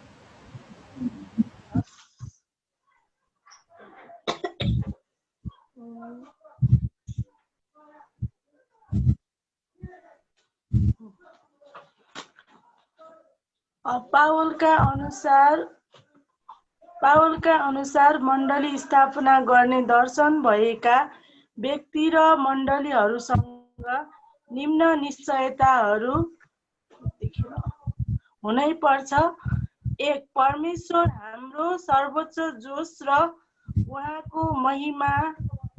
पावलका अनुसार मण्डली स्थापना गर्ने दर्शन भएका व्यक्ति र मण्डलीहरूसँग निम्न निश्चयताहरू हुनै पर्छ। 1. परमेश्वर हाम्रो सर्वोच्च जोश र उहाँको महिमा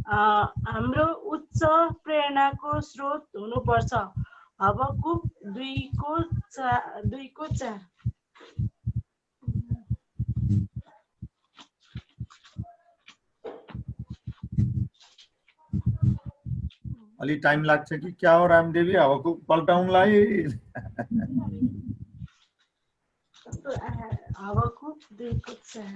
हाम्रो उच्च प्रेरणाको स्रोत हुनुपर्छ। हबकुक 2:4। अलि टाइम लाग्छ कि क्या हो रामदेवी हबकुक पल्टाउनलाई? हबकुक 2:4।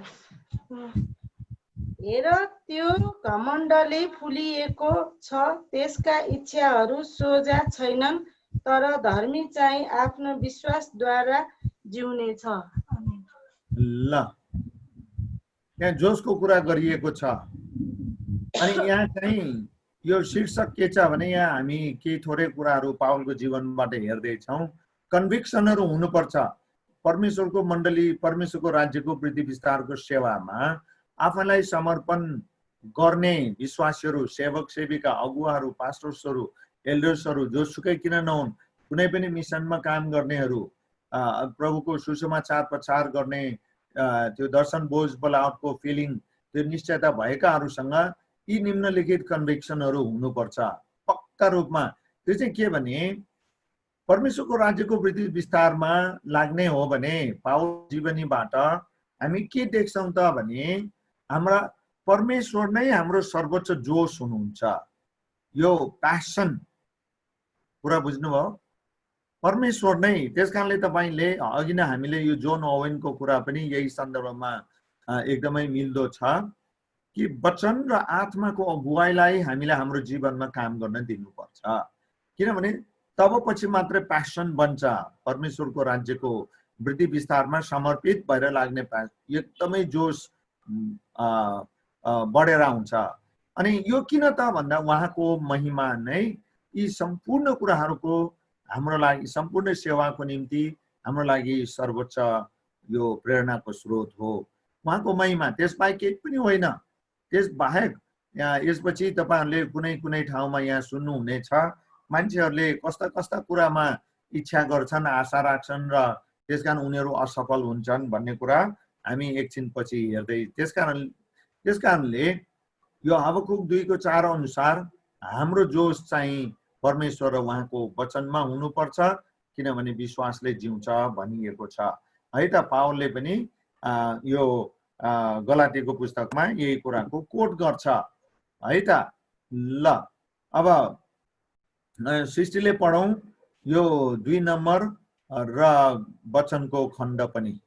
हेर, त्यो घमण्डले फुलिएको छ, त्यसका इच्छाहरू सोझा छैनन्, तर धर्मी चाहिँ आफ्नो विश्वासद्वारा जिउनेछ। ल यहाँ जोशको कुरा गरिएको छ। अनि यहाँ चाहिँ यो शीर्षक के छ भने यहाँ हामी केही थोरै कुराहरू पावलको जीवनबाट हेर्दैछौँ। कन्भिक्सनहरू हुनुपर्छ। परमेश्वरको मण्डली, परमेश्वरको राज्यको वृद्धि विस्तारको सेवामा आफैलाई समर्पण गर्ने विश्वासीहरू, सेवक सेविका, अगुवाहरू, पास्टर्सहरू, एल्डर्सहरू, जोसुकै किन नहुन्, कुनै पनि मिसनमा काम गर्नेहरू, प्रभुको सुसमाचार प्रचार गर्ने, त्यो दर्शन बोझ बोलावटको फिलिङ, त्यो निश्चयता भएकाहरूसँग यी निम्नलिखित कन्भिक्सनहरू हुनुपर्छ पक्का रूपमा। त्यो चाहिँ के भने परमेश्वरको राज्यको वृद्धि विस्तारमा लाग्ने हो भने पाउल जीवनीबाट हामी के देख्छौँ त भने हाम्रा परमेश्वर नै हाम्रो सर्वोच्च जोश हुनुहुन्छ। यो प्यासन कुरा बुझ्नुभयो, परमेश्वर नै। त्यसकारणले तपाईले अघि नै हामीले यो जोन ओवेनको कुरा पनि यही सन्दर्भमा एकदमै मिल्दो छ कि वचन र आत्माको अगुवाईलाई हामीले हाम्रो जीवनमा काम गर्न दिनुपर्छ। किनभने तब पछि मात्रै प्यासन बन्छ। परमेश्वरको राज्यको वृद्धि विस्तारमा समर्पित भएर लाग्ने एकदमै जोश बढेर आउँछ। अनि यो किन त भन्दा उहाँको महिमा नै यी सम्पूर्ण कुराहरूको हाम्रो लागि, सम्पूर्ण सेवाको निम्ति हाम्रो लागि सर्वोच्च यो प्रेरणाको स्रोत हो। उहाँको महिमा, त्यसबाहेक केही पनि होइन। त्यसबाहेक यसपछि तपाईहरुले कुनै कुनै ठाउँमा यहाँ सुन्नुहुनेछ, मान्छेहरूले कस्ता कस्ता कुरामा इच्छा गर्छन्, आशा राख्छन् र त्यसकारण उनीहरू असफल हुन्छन् भन्ने कुरा हामी एकछिनपछि हेर्दै। त्यसकारणले यो हबकुक 2:4 अनुसार हाम्रो जोश चाहिँ परमेश्वर र उहाँको वचनमा हुनुपर्छ, किनभने विश्वासले जिउँछ भनिएको छ। है त पावलले पनि यो गलातीको पुस्तकमा यही कुराको कोट गर्छ। है त ल अब सृष्टिले पढौं यो 2 नम्बर र वचनको खण्ड पनि।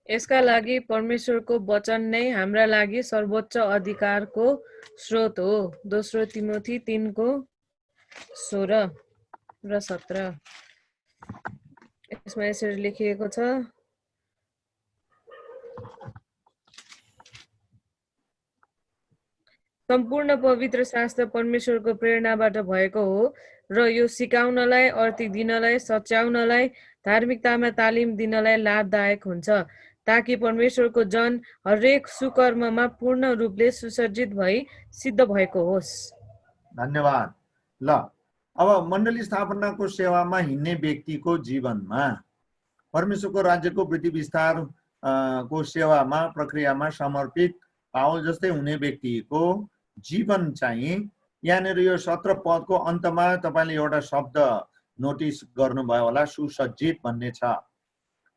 यसका लागि परमेश्वरको वचन नै हाम्रा लागि सर्वोच्च अधिकारको स्रोत हो। दोस्रो तिमोथी 3:16 र 17 यसमा यसरी लेखिएको छ, सम्पूर्ण पवित्र शास्त्र परमेश्वरको प्रेरणाबाट भएको हो र यो सिकाउनलाई, अर्ती दिनलाई, सच्याउनलाई, धार्मिकतामा तालिम दिनलाई लाभदायक हुन्छ, ताकि परमेश्वरको जन हरेक सुकर्ममा पूर्ण रूपले सुसज्जित भई सिद्ध भएको होस्। धन्यवाद। ल अब मण्डली स्थापनाको सेवामा हिँड्ने व्यक्तिको जीवनमा परमेश्वरको राज्यको वृद्धि विस्तार को सेवामा प्रक्रियामा समर्पित पावल जस्तै हुने व्यक्तिको जीवन चाहिँ यहाँनिर यो 17 पदको अन्तमा तपाईले एउटा शब्द नोटिस गर्नुभयो होला, सुसज्जित भन्ने छ।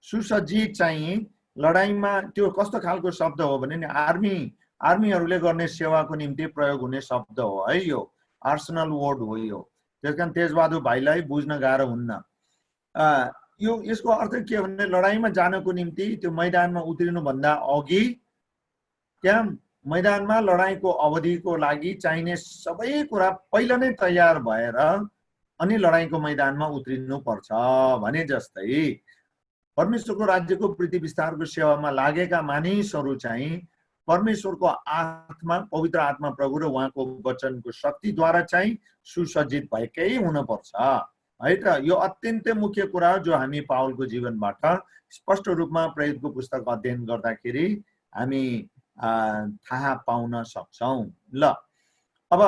सुसज्जित चाहिँ लडाईमा त्यो कस्तो खालको शब्द हो भने आर्मीहरूले गर्ने सेवाको निम्ति प्रयोग हुने शब्द हो है। यो आर्सनल वर्ड हो यो। त्यसकारण तेजबहादुर भाइलाई बुझ्न गाह्रो हुन्न। यो यसको अर्थ के हो भने लडाईमा जानको निम्ति त्यो मैदानमा उत्रिनु भन्दा अघि त्यहाँ मैदानमा लडाईको अवधिको लागि चाहिने सबै कुरा पहिला नै तयार भएर अनि लडाईको मैदानमा उत्रिनु पर्छ भने जस्तै परमेश्वरको राज्यको वृद्धि विस्तारको सेवामा लागेका मानिसहरू चाहिँ परमेश्वरको आत्मा, पवित्र आत्मा प्रभु र उहाँको वचनको शक्तिद्वारा चाहिँ सुसज्जित भएकै हुनुपर्छ। है त यो अत्यन्तै मुख्य कुरा हो जो हामी पावलको जीवनबाट स्पष्ट रूपमा प्रेरितको पुस्तक अध्ययन गर्दाखेरि हामी थाहा पाउन सक्छौं। ल अब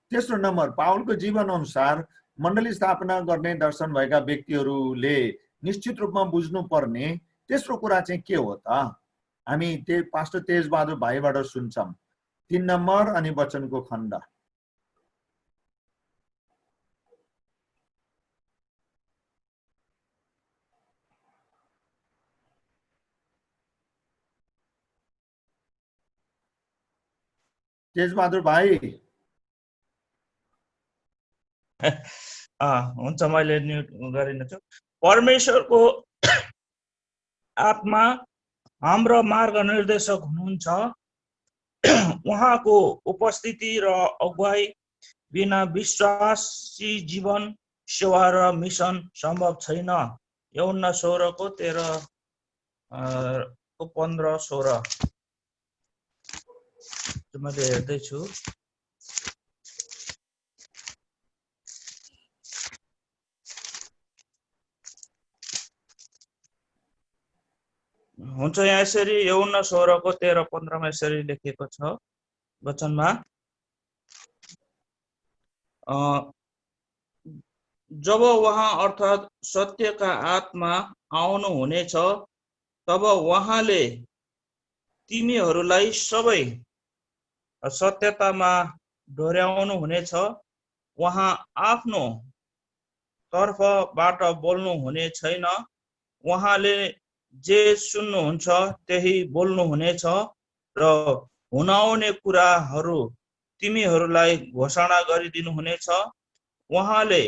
तेस्रो नम्बर पावलको जीवन अनुसार मण्डली स्थापना गर्ने दर्शन भएका व्यक्तिहरूले निश्चित रूपमा बुझ्नु पर्ने तेस्रो कुरा चाहिँ के हो त? हामी पास्टर तेजबहादुर भाइबाट सुन्छौं। 3 नम्बर अनि वचनको खण्ड। तेजबहादुर भाइ हुन्छ, मैले म्युट गरिन छु। परमेश्वरको आत्मा हाम्रो मार्ग निर्देशक हुनुहुन्छ। उहाँको उपस्थिति र अगुवाई बिना विश्वासी जीवन, सेवा र मिसन सम्भव छैन। यूहन्ना 16:13-15-16 मैले हेर्दैछु। हुन्छ, यहाँ यसरी यूहन्ना 16:13-15 यसरी लेखिएको छ वचनमा, जब उहाँ अर्थात् सत्यका आत्मा आउनु हुनेछ तब उहाँले तिमीहरूलाई सबै सत्यतामा डोर्याउनु हुनेछ। उहाँ आफ्नो तर्फबाट बोल्नु हुने छैन। उहाँले जे सुन्नुहुन्छ त्यही बोल्नु हुनेछ र हुन कुराहरू तिमीहरूलाई घोषणा गरिदिनु हुनेछ। उहाँले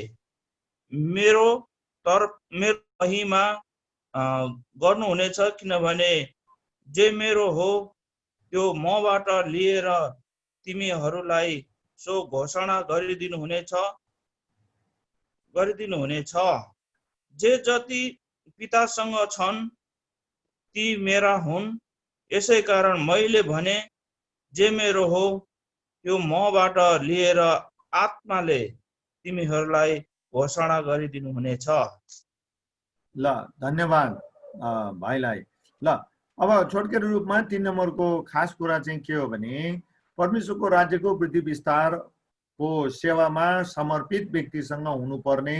मेरो महिमा गर्नुहुनेछ, किनभने जे मेरो हो त्यो मबाट लिएर तिमीहरूलाई सो घोषणा गरिदिनु हुनेछ। जे जति पितासँग छन् ती मेरा हुन्। यसै कारण मैले भने जे मेरो हो त्यो मबाट लिएर आत्माले तिमीहरूलाई घोषणा गरिदिनु हुनेछ। ल धन्यवाद भाइलाई। ल अब छोटकरी रूपमा 3 नम्बरको खास कुरा चाहिँ के हो भने परमेश्वरको राज्यको वृद्धि विस्तारको सेवामा समर्पित व्यक्तिसँग हुनुपर्ने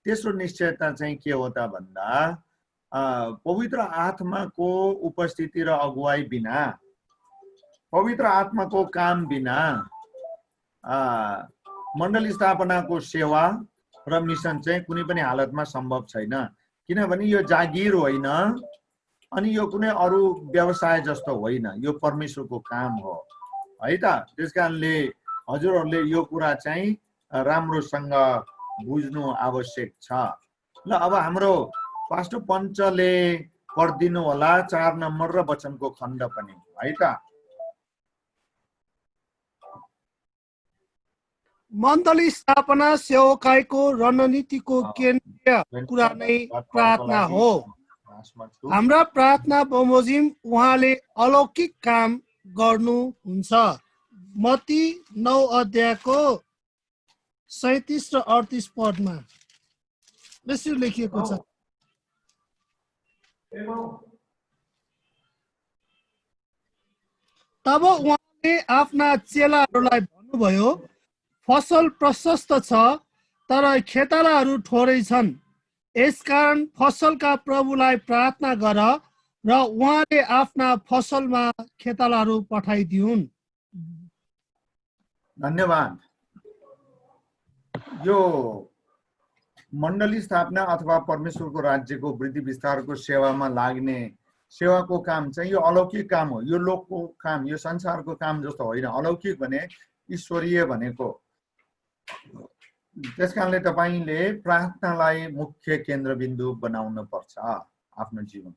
तेस्रो निश्चयता चाहिँ के हो त भन्दा पवित्र आत्माको उपस्थिति र अगुवाई बिना, पवित्र आत्माको काम बिना मण्डली स्थापनाको सेवा र मिसन चाहिँ कुनै पनि हालतमा सम्भव छैन। किनभने यो जागिर होइन अनि यो कुनै अरू व्यवसाय जस्तो होइन, यो परमेश्वरको काम हो है त। त्यसकारणले हजुरहरूले यो कुरा चाहिँ राम्रोसँग बुझ्नु आवश्यक छ। ल अब हाम्रो पास्टर पञ्चले पढिदिनु होला 4 नम्बर र वचनको खण्ड पनि है त। मण्डली स्थापना सेवकाईको रणनीतिको केन्द्रीय कुरा नै प्रार्थना हो। हाम्रा प्रार्थना बमोजिम उहाँले अलौकिक काम गर्नुहुन्छ। मत्ती 9 अध्यायको 37 र 38 पदमा यसरी लेखिएको छ। तब उहाँले आफ्ना चेलाहरूलाई भन्नुभयो, फसल प्रशस्त छ तर खेतालाहरू थोरै छन्। यसकारण फसलका प्रभुलाई प्रार्थना गर र उहाँले आफ्ना फसलमा खेतालाहरू पठाइदिउन्। धन्यवाद। यो मण्डली स्थापना अथवा परमेश्वरको राज्यको वृद्धि विस्तारको सेवामा लाग्ने सेवाको काम चाहिँ यो अलौकिक काम हो। यो लोकको काम, यो संसारको काम जस्तो होइन। अलौकिक भने ईश्वरीय भनेको। त्यसकारणले तपाईले प्रार्थनालाई मुख्य केन्द्रबिन्दु बनाउन पर्छ आफ्नो जीवन।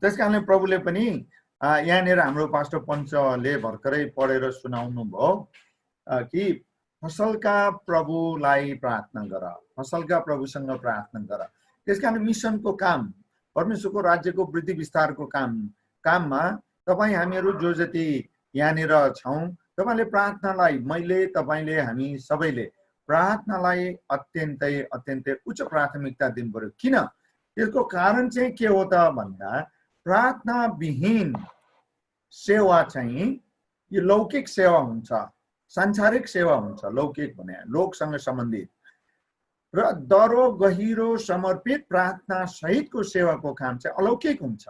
त्यसकारणले प्रभुले पनि यहाँनिर हाम्रो पास्टर पञ्चले भर्खरै पढेर सुनाउनु भयो कि फसलका प्रभुलाई प्रार्थना गर, फसलका प्रभुसँग प्रार्थना गर। त्यसकारण मिसनको काम, परमेश्वरको राज्यको वृद्धि विस्तारको काममा तपाईँ हामीहरू जो जति यहाँनिर छौँ, तपाईले प्रार्थनालाई, तपाईले हामी सबैले प्रार्थनालाई अत्यन्तै उच्च प्राथमिकता दिनु पर्यो। किन? त्यसको कारण चाहिँ के हो त भन्दा प्रार्थना विहीन सेवा चाहिँ यो लौकिक सेवा हुन्छ, सांसारिक सेवा हुन्छ। लौकिक भने लोकसँग सम्बन्धित र दरो गहिरो समर्पित प्रार्थना सहितको सेवाको काम चाहिँ अलौकिक हुन्छ।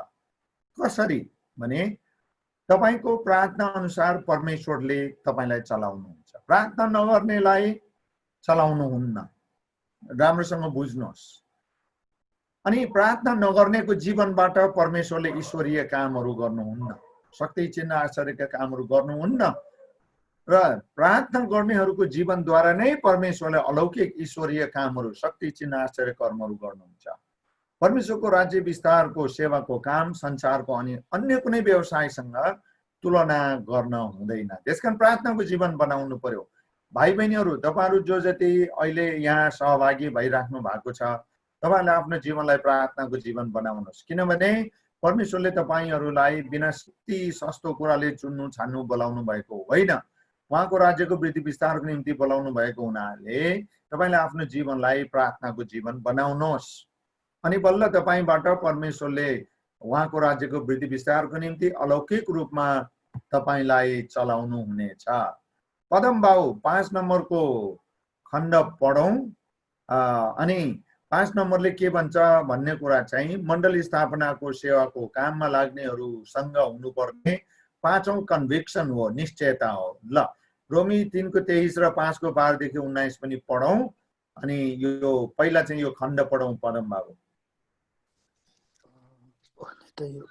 कसरी भने तपाईको प्रार्थना अनुसार परमेश्वरले तपाईलाई चलाउनुहुन्छ। प्रार्थना नगर्नेलाई चलाउनुहुन्न। राम्रोसँग बुझ्नुहोस्। अनि प्रार्थना नगर्नेको जीवनबाट परमेश्वरले ईश्वरीय कामहरू गर्नुहुन्न, शक्ति चिन्ह आश्चर्यका कामहरू गर्नुहुन्न। र प्रार्थना गर्नेहरूको जीवनद्वारा नै परमेश्वरले अलौकिक ईश्वरीय कामहरू, शक्ति चिन्ह आश्चर्य कर्महरू गर्नुहुन्छ। परमेश्वरको राज्य विस्तारको सेवाको काम संसारको अनि अन्य कुनै व्यवसायसँग तुलना गर्न हुँदैन। त्यसकारण प्रार्थनाको जीवन बनाउनु पर्यो। भाइ बहिनीहरू, तपाईहरू जो जति अहिले यहाँ सहभागी भइराख्नु भएको छ, तपाईले आफ्नो जीवनलाई प्रार्थनाको जीवन बनाउनुहोस्। किनभने परमेश्वरले तपाईहरूलाई बिना ती सस्तो कुराले चुन्नु छान्नु बोलाउनु भएको होइन। उहाँको राज्यको वृद्धि विस्तारको निम्ति बोलाउनु भएको हुनाले तपाईले आफ्नो जीवनलाई प्रार्थनाको जीवन बनाउनुहोस्। अनि बल्ल तपाईबाट परमेश्वरले उहाँको राज्यको वृद्धि विस्तारको निम्ति अलौकिक रूपमा तपाईलाई चलाउनु हुनेछ। पदम बाउ 5 नम्बरको खण्ड पढौँ अनि 5 नम्बरले के भन्छ भन्ने कुरा चाहिँ मण्डली स्थापनाको सेवाको काममा लाग्नेहरूसँग हुनुपर्ने 5औं कन्भिक्सन हो, निश्चयता हो। ल रोमी 3:23 र 5:12 देखि 19 पनि पढौं अनि यो पहिला चाहिँ यो खण्ड पढौं पदम बाबु। त यो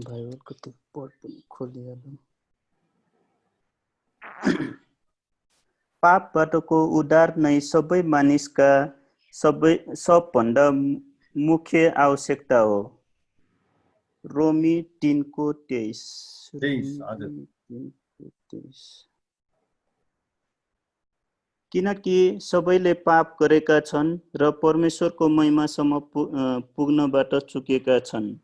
बाइबलको त्यो पढ पनि खोलिहालौँ। पापबाटको उद्धार नै सबै मानिसका सबभन्दा मुख्य आवश्यकता हो। रोमी 3:23। किनकि सबैले पाप गरेका छन् र परमेश्वरको महिमासम्म पुग्नबाट चुकेका छन्।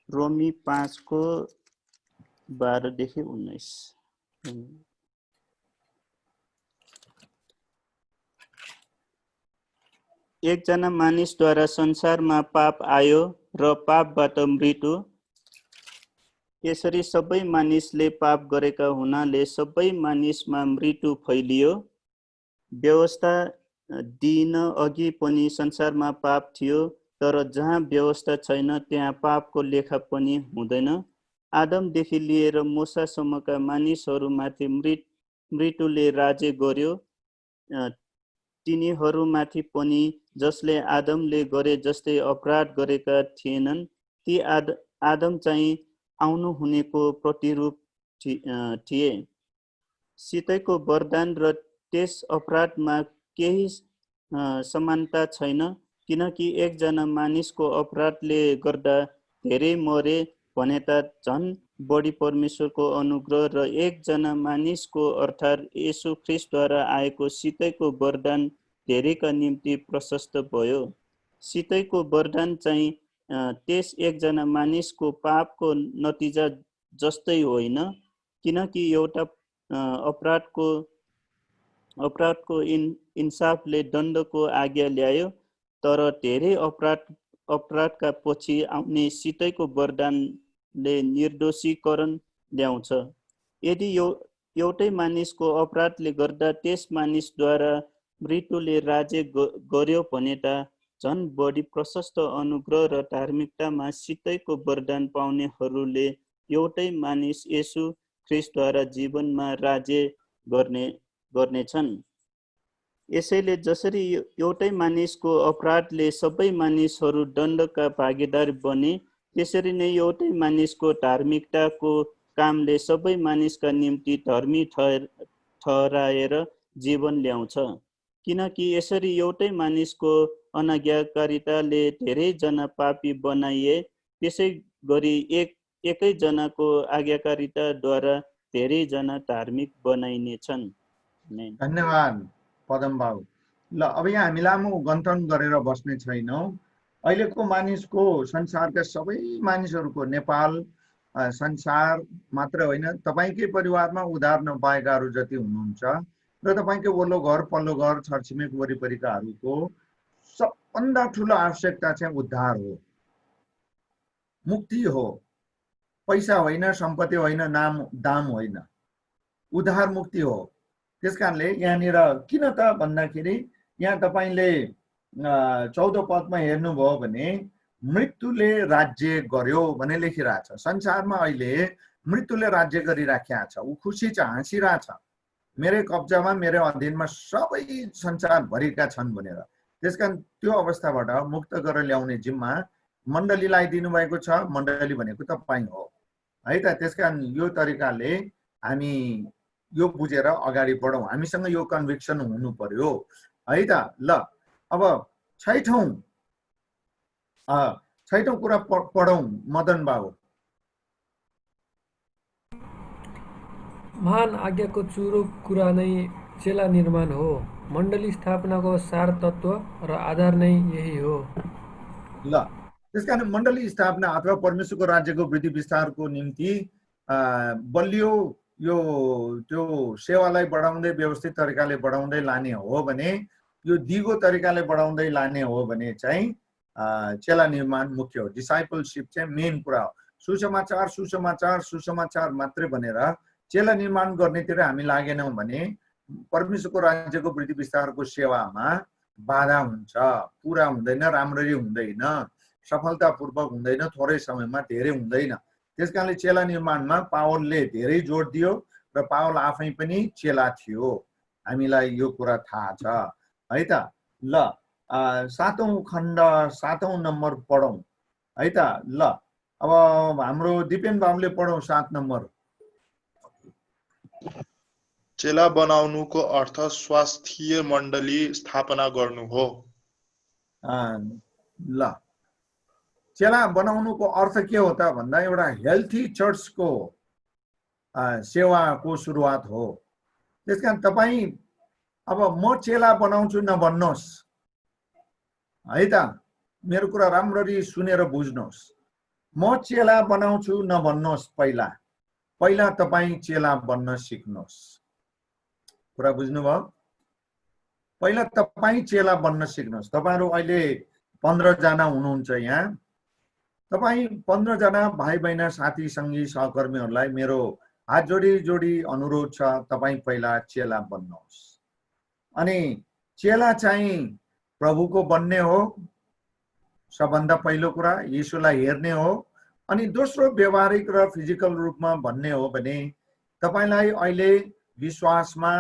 रोमी 5:12 देखि 19। एकजना मानिसद्वारा संसारमा पाप आयो र पापबाट मृत्यु। यसरी सबै मानिसले पाप गरेका हुनाले सबै मानिसमा मृत्यु फैलियो। व्यवस्था दिन अघि पनि संसारमा पाप थियो, तर जहाँ व्यवस्था छैन त्यहाँ पापको लेखा पनि हुँदैन। आदमदेखि लिएर मूसासम्मका मानिसहरूमाथि मृत्युले राज्य गर्यो। तिनीहरूमाथि पनि जसले आदमले गरे जस्तै अपराध गरेका थिएनन्, ती आदम चाहिँ आउनु हुनेको प्रतिरूप थिए। सितैको वरदान र त्यस अपराधमा केही समानता छैन, किनकि एकजना मानिसको अपराधले गर्दा धेरै मरे भने त झन् बढी परमेश्वरको अनुग्रह र एकजना मानिसको अर्थात् येशू ख्रीष्टद्वारा आएको सितैको वरदान धेरैका निम्ति प्रशस्त भयो। सितैको वरदान चाहिँ त्यस एकजना मानिसको पापको नतिजा जस्तै होइन, किनकि एउटा अपराधको इन्साफले दण्डको आज्ञा ल्यायो, तर धेरै अपराधका पछि आउने सितैको वरदानले निर्दोषीकरण ल्याउँछ। यदि एउटै मानिसको अपराधले गर्दा त्यस मानिसद्वारा मृत्युले राज्य गर्यो भने त झन् बढी प्रशस्त अनुग्रह र धार्मिकतामा सितैको वरदान पाउनेहरूले एउटै मानिस येशू ख्रीष्टद्वारा जीवनमा राज्य गर्नेछन्। यसैले जसरी एउटै मानिसको अपराधले सबै मानिसहरू दण्डका भागीदार बने, त्यसरी नै एउटै मानिसको धार्मिकताको कामले सबै मानिसका निम्ति धर्मी ठहराएर जीवन ल्याउँछ। किनकि यसरी एउटै मानिसको अनाज्ञाकारिताले धेरैजना पापी बनाइए, त्यसै गरी एकैजनाको आज्ञाकारिताद्वारा धेरैजना धार्मिक बनाइनेछन्। धन्यवाद पदम बाबु। ल अब यहाँ हामी लामो गन्थन गरेर बस्ने छैनौँ। अहिलेको मानिसको, संसारका सबै मानिसहरूको, नेपाल संसार मात्र होइन, तपाईँकै परिवारमा उद्धार नपाएकाहरू जति हुनुहुन्छ र तपाईँकै वल्लो घर पल्लो घर छरछिमेक वरिपरिकाहरूको सबभन्दा ठुलो आवश्यकता चाहिँ उद्धार हो, मुक्ति हो। पैसा होइन, सम्पत्ति होइन, नाम दाम होइन, उद्धार मुक्ति हो। त्यसकारणले यहाँनिर किन त भन्दाखेरि यहाँ तपाईँले 14 पदमा हेर्नुभयो भने मृत्युले राज्य गर्यो भने लेखिरहेछ। संसारमा अहिले मृत्युले राज्य गरिराखेको छ। ऊ खुसी छ, हाँसिरहेछ, मेरै कब्जामा मेरै अधीनमा सबै संसारभरिका छन् भनेर। त्यसकारण त्यो अवस्थाबाट मुक्त गरेर ल्याउने जिम्मा मण्डलीलाई दिनुभएको छ। मण्डली भनेको तपाईँ हो है त। त्यसकारण यो तरिकाले हामी यो बुझेर अगाडि बढौँ। हामीसँग यो कन्भिक्सन हुनु पर्यो है त। ल अब छैठौं कुरा पढौँ मदन बाबु। महान आज्ञाको चुरो कुरा नै चेला निर्माण हो। मण्डली स्थापनाको सार तत्व र आधार नै यही हो। ल त्यसकारण मण्डली स्थापना अथवा परमेश्वरको राज्यको वृद्धि विस्तारको निम्ति बलियो यो त्यो सेवालाई बढाउँदै व्यवस्थित तरिकाले बढाउँदै लाने हो भने, यो दिगो तरिकाले बढाउँदै लाने हो भने चाहिँ चेला निर्माण मुख्य हो। डिसाइपलशिप चाहिँ मेन कुरा हो। सुसमाचार सुसमाचार सुसमाचार मात्रै भनेर चेला निर्माण गर्नेतिर हामी लागेनौँ भने परमेश्वरको राज्यको वृद्धि विस्तारको सेवामा बाधा हुन्छ, पुरा हुँदैन, राम्ररी हुँदैन, सफलतापूर्वक हुँदैन, थोरै समयमा धेरै हुँदैन। त्यसकारणले चेला निर्माणमा पावलले धेरै जोड दियो र पावल आफै पनि चेला थियो। हामीलाई यो कुरा थाहा छ है त। ल 7औं खण्ड 7औं नम्बर पढौँ है त। ल अब हाम्रो दिपेन बाबुले पढौँ 7 नम्बर। चेला बनाउनुको अर्थ स्वास्थ्य मण्डली स्थापना गर्नु हो। ल चेला बनाउनुको अर्थ के हो त भन्दा एउटा हेल्थी चर्चको सेवाको सुरुवात हो। त्यसकारण तपाई अब म चेला बनाउँछु नभन्नुहोस् है त। मेरो कुरा राम्ररी सुनेर बुझ्नुहोस्। म चेला बनाउँछु नभन्नुहोस्। पहिला तपाई चेला बन्न सिक्नुहोस्। कुरा बुझ्नुभयो? पहिला तपाई चेला बन्न सिक्नुहोस्। तपाईहरु अहिले 15 जना हुनुहुन्छ यहाँ। तपाई 15 जना भाइ बहिनी साथी संगी सहकर्मीहरूलाई मेरो हात जोडी अनुरोध छ, तपाई पहिला चेला बन्नुहोस्। अनि चेला चाहिँ प्रभुको बन्ने हो सबभन्दा पहिलो कुरा, यीशुलाई हेर्ने हो। अनि दोस्रो व्यवहारिक र फिजिकल रूपमा भन्ने हो भने तपाईलाई अहिले विश्वासमा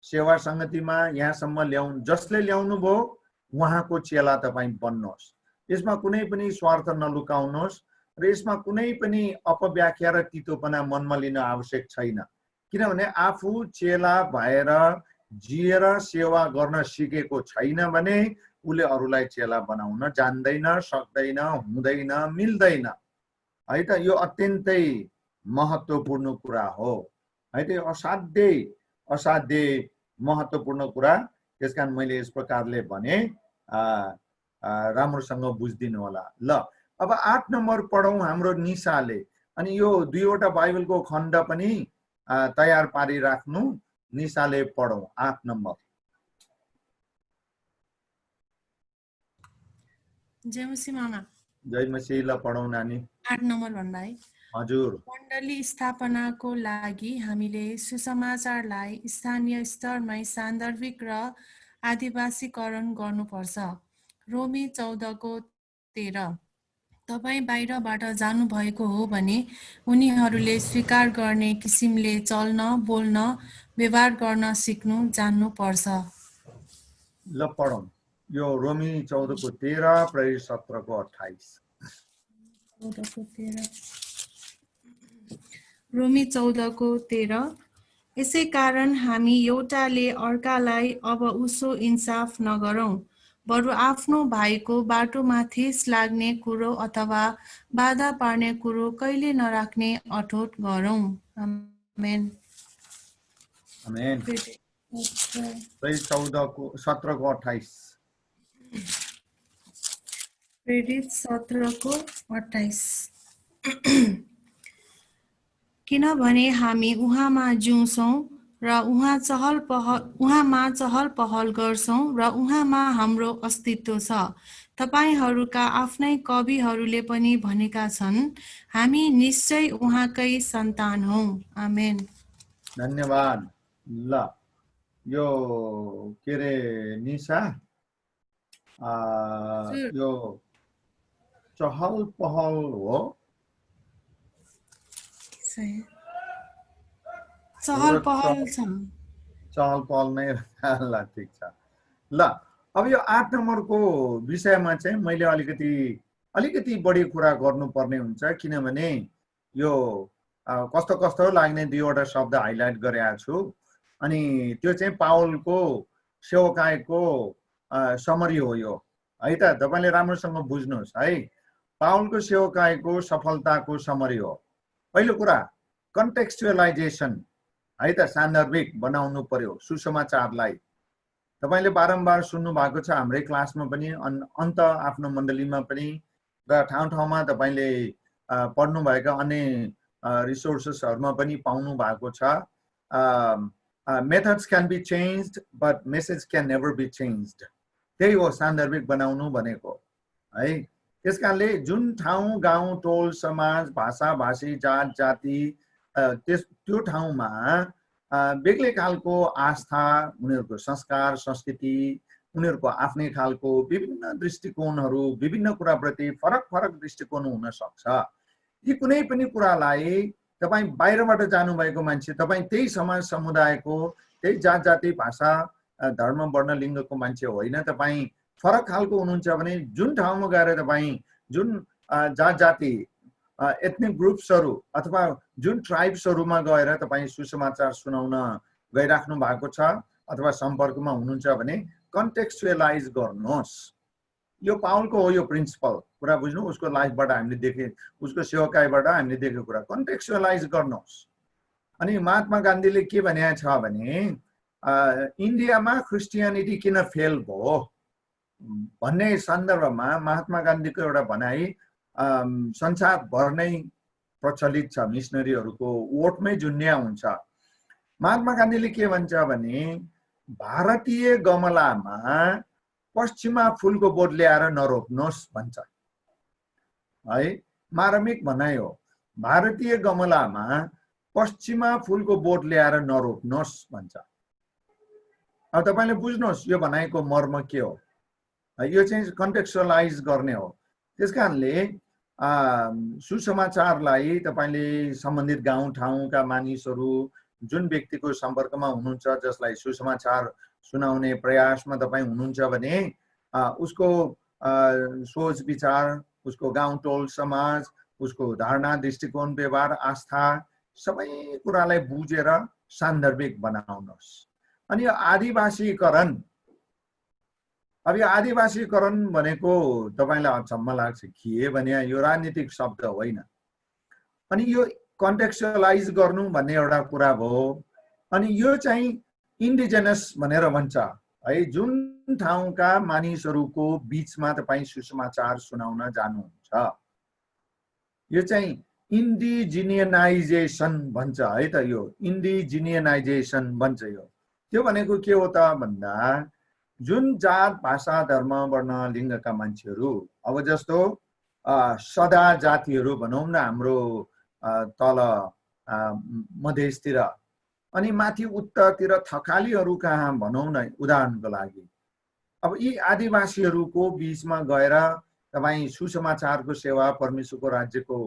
सेवा संगतिमा यहाँसम्म जसले ल्याउनु भो उहाँको चेला तपाई बन्नुहोस्। यसमा कुनै पनि स्वार्थ नलुकाउनुहोस् र यसमा कुनै पनि अपव्याख्या र तितोपना मनमा लिन आवश्यक छैन। किनभने आफू चेला भएर जिएर सेवा गर्न सिकेको छैन भने उले अरूलाई चेला बनाउन जान्दैन, सक्दैन, हुँदैन, मिल्दैन है त। यो अत्यन्तै महत्त्वपूर्ण कुरा हो है त। असाध्यै महत्त्वपूर्ण कुरा। त्यसकारण मैले यस प्रकारले भने राम्रोसँग बुझिदिनु होला। ल अब 8 नम्बर पढौँ हाम्रो निशाले। अनि यो दुईवटा बाइबलको खण्ड पनि तयार पारिराख्नु। निशाले पढौँ 8 नम्बर। जय मसीह मामा। जय मसीह। ल पढौँ नानी। 8 नम्बर भन्दा है। हजुर। मण्डली स्थापनाको लागि हामीले सुसमाचारलाई स्थानीय स्तरमै सान्दर्भिक र आदिवासीकरण गर्नुपर्छ। रोमी 14:13। तपाईँ बाहिरबाट जानुभएको हो भने उनीहरूले स्वीकार गर्ने किसिमले चल्न, बोल्न, व्यवहार गर्न सिक्नु जान्नुपर्छ। ल पढौँ। यो रोमी 14:13 प्रेरित 17:28। रोमी 14:13। यसै कारण हामी एउटाले अर्कालाई अब उसो इन्साफ नगरौँ, बरु आफ्नो भाइको बाटोमा ठेस लाग्ने कुरो अथवा बाधा पार्ने कुरो कहिले नराख्ने अठोट गरौँ। आमेन। आमेन। 17:28। प्रेरित 17:28। किनभने हामी उहाँमा जिउँछौँ र उहाँमा चहल पहल गर्छौँ र उहाँमा हाम्रो अस्तित्व छ। तपाईहरूका आफ्नै कविहरूले पनि भनेका छन्, हामी निश्चय उहाँकै सन्तान हौँ। आमेन। धन्यवाद। ल यो के रे निशा, यो चहल पहल हो। चहल पहल छ। चहल पहल नै ल ठिक छ। ल अब यो 8 नम्बरको विषयमा चाहिँ मैले अलिकति बढी कुरा गर्नुपर्ने हुन्छ। किनभने यो कस्तो लाग्ने दुईवटा शब्द हाइलाइट गरेको छु। अनि त्यो चाहिँ पावलको सेवकाईको समरी हो यो है त। तपाईले राम्रोसँग बुझ्नुहोस् है। पावलको सेवकाईको सफलताको समरी हो। पहिलो कुरा कन्टेक्स्चुअलाइजेसन है त। सान्दर्भिक बनाउनु पर्यो सुसमाचारलाई। तपाईले बारम्बार सुन्नु भएको छ हाम्रै क्लासमा पनि, अन्त आफ्नो मण्डलीमा पनि र ठाउँ ठाउँमा तपाईले पढ्नु भएका अन्य रिसोर्सेसहरुमा पनि पाउनु भएको छ। Methods can be changed but message can never be changed. त्यही हो सान्दर्भिक बनाउनु भनेको है। त्यसकारणले जुन ठाउँ, गाउँ, टोल, समाज, भाषा भाषी, जात जाति त्यो ठाउँमा बेग्लै खालको आस्था, उनीहरूको संस्कार, संस्कृति उनीहरूको आफ्नै खालको विभिन्न दृष्टिकोणहरू, विभिन्न कुराप्रति फरक फरक दृष्टिकोण हुन सक्छ। यी कुनै पनि कुरालाई तपाईँ बाहिरबाट जानुभएको मान्छे, तपाईँ त्यही समाज समुदायको, त्यही जात जाति भाषा धर्म वर्ण लिङ्गको मान्छे होइन, तपाईँ फरक खालको हुनुहुन्छ भने जुन ठाउँमा गएर तपाईँ जुन जात जाति एथनिक ग्रुप्सहरू अथवा जुन ट्राइब्सहरूमा गएर तपाईँ सुसमाचार सुनाउन गइराख्नु भएको छ अथवा सम्पर्कमा हुनुहुन्छ भने कन्टेक्स्चुअलाइज गर्नुहोस्। यो पाउलको हो यो प्रिन्सिपल, कुरा बुझ्नु, उसको लाइफबाट हामीले देखे, उसको सेवकाईबाट हामीले देखेको कुरा कन्टेक्स्चुअलाइज गर्नुहोस्। अनि महात्मा गान्धीले के भनेको छ भने इन्डियामा क्रिस्टियानिटी किन फेल भयो भन्ने सन्दर्भमा महात्मा गान्धीको एउटा भनाइ संसारभर नै प्रचलित छ, मिसनरीहरूको वोटमै जुन्या हुन्छ। महात्मा गान्धीले के भन्छ भने भारतीय गमलामा पश्चिमा फुलको बोट ल्याएर नरोप्नुहोस् भन्छ है, मार्मिक भनाइ हो। भारतीय गमलामा पश्चिमा फुलको बोट ल्याएर नरोप्नुहोस् भन्छ। अब तपाईले बुझ्नुहोस् यो भनाइको मर्म के हो, यो चाहिँ कन्टेक्स्चुअलाइज गर्ने हो। त्यसकारणले सुसमाचारलाई तपाईले सम्बन्धित गाउँ ठाउँका मानिसहरू जुन व्यक्तिको सम्पर्कमा हुनुहुन्छ, जसलाई सुसमाचार सुनाउने प्रयासमा तपाईँ हुनुहुन्छ भने उसको सोच विचार, उसको गाउँ टोल समाज, उसको धारणा दृष्टिकोण व्यवहार आस्था सबै कुरालाई बुझेर सान्दर्भिक बनाउनुहोस्। अनि यो आदिवासीकरण, अब यो आदिवासीकरण भनेको तपाईलाई अचम्म लाग्छ के भने यो राजनीतिक शब्द होइन। अनि यो कन्टेक्स्चुअलाइज गर्नु भन्ने एउटा कुरा भयो। अनि यो चाहिँ इन्डिजिनस भनेर भन्छ है, जुन ठाउँका मानिसहरूको बीचमा तपाईँ सुसमाचार सुनाउन जानुहुन्छ, यो चाहिँ इन्डिजिनियनाइजेसन भन्छ है त। यो इन्डिजिनियनाइजेसन भन्छ। यो त्यो भनेको के हो त भन्दा जुन जात भाषा धर्म वर्ण लिङ्गका मान्छेहरू, अब जस्तो सदा जातिहरू भनौँ न हाम्रो तल मधेसतिर, अनि माथि उत्तरतिर थकालीहरू कहाँ भनौँ न उदाहरणको लागि। अब यी आदिवासीहरूको बीचमा गएर तपाईँ सुसमाचारको सेवा, परमेश्वरको राज्यको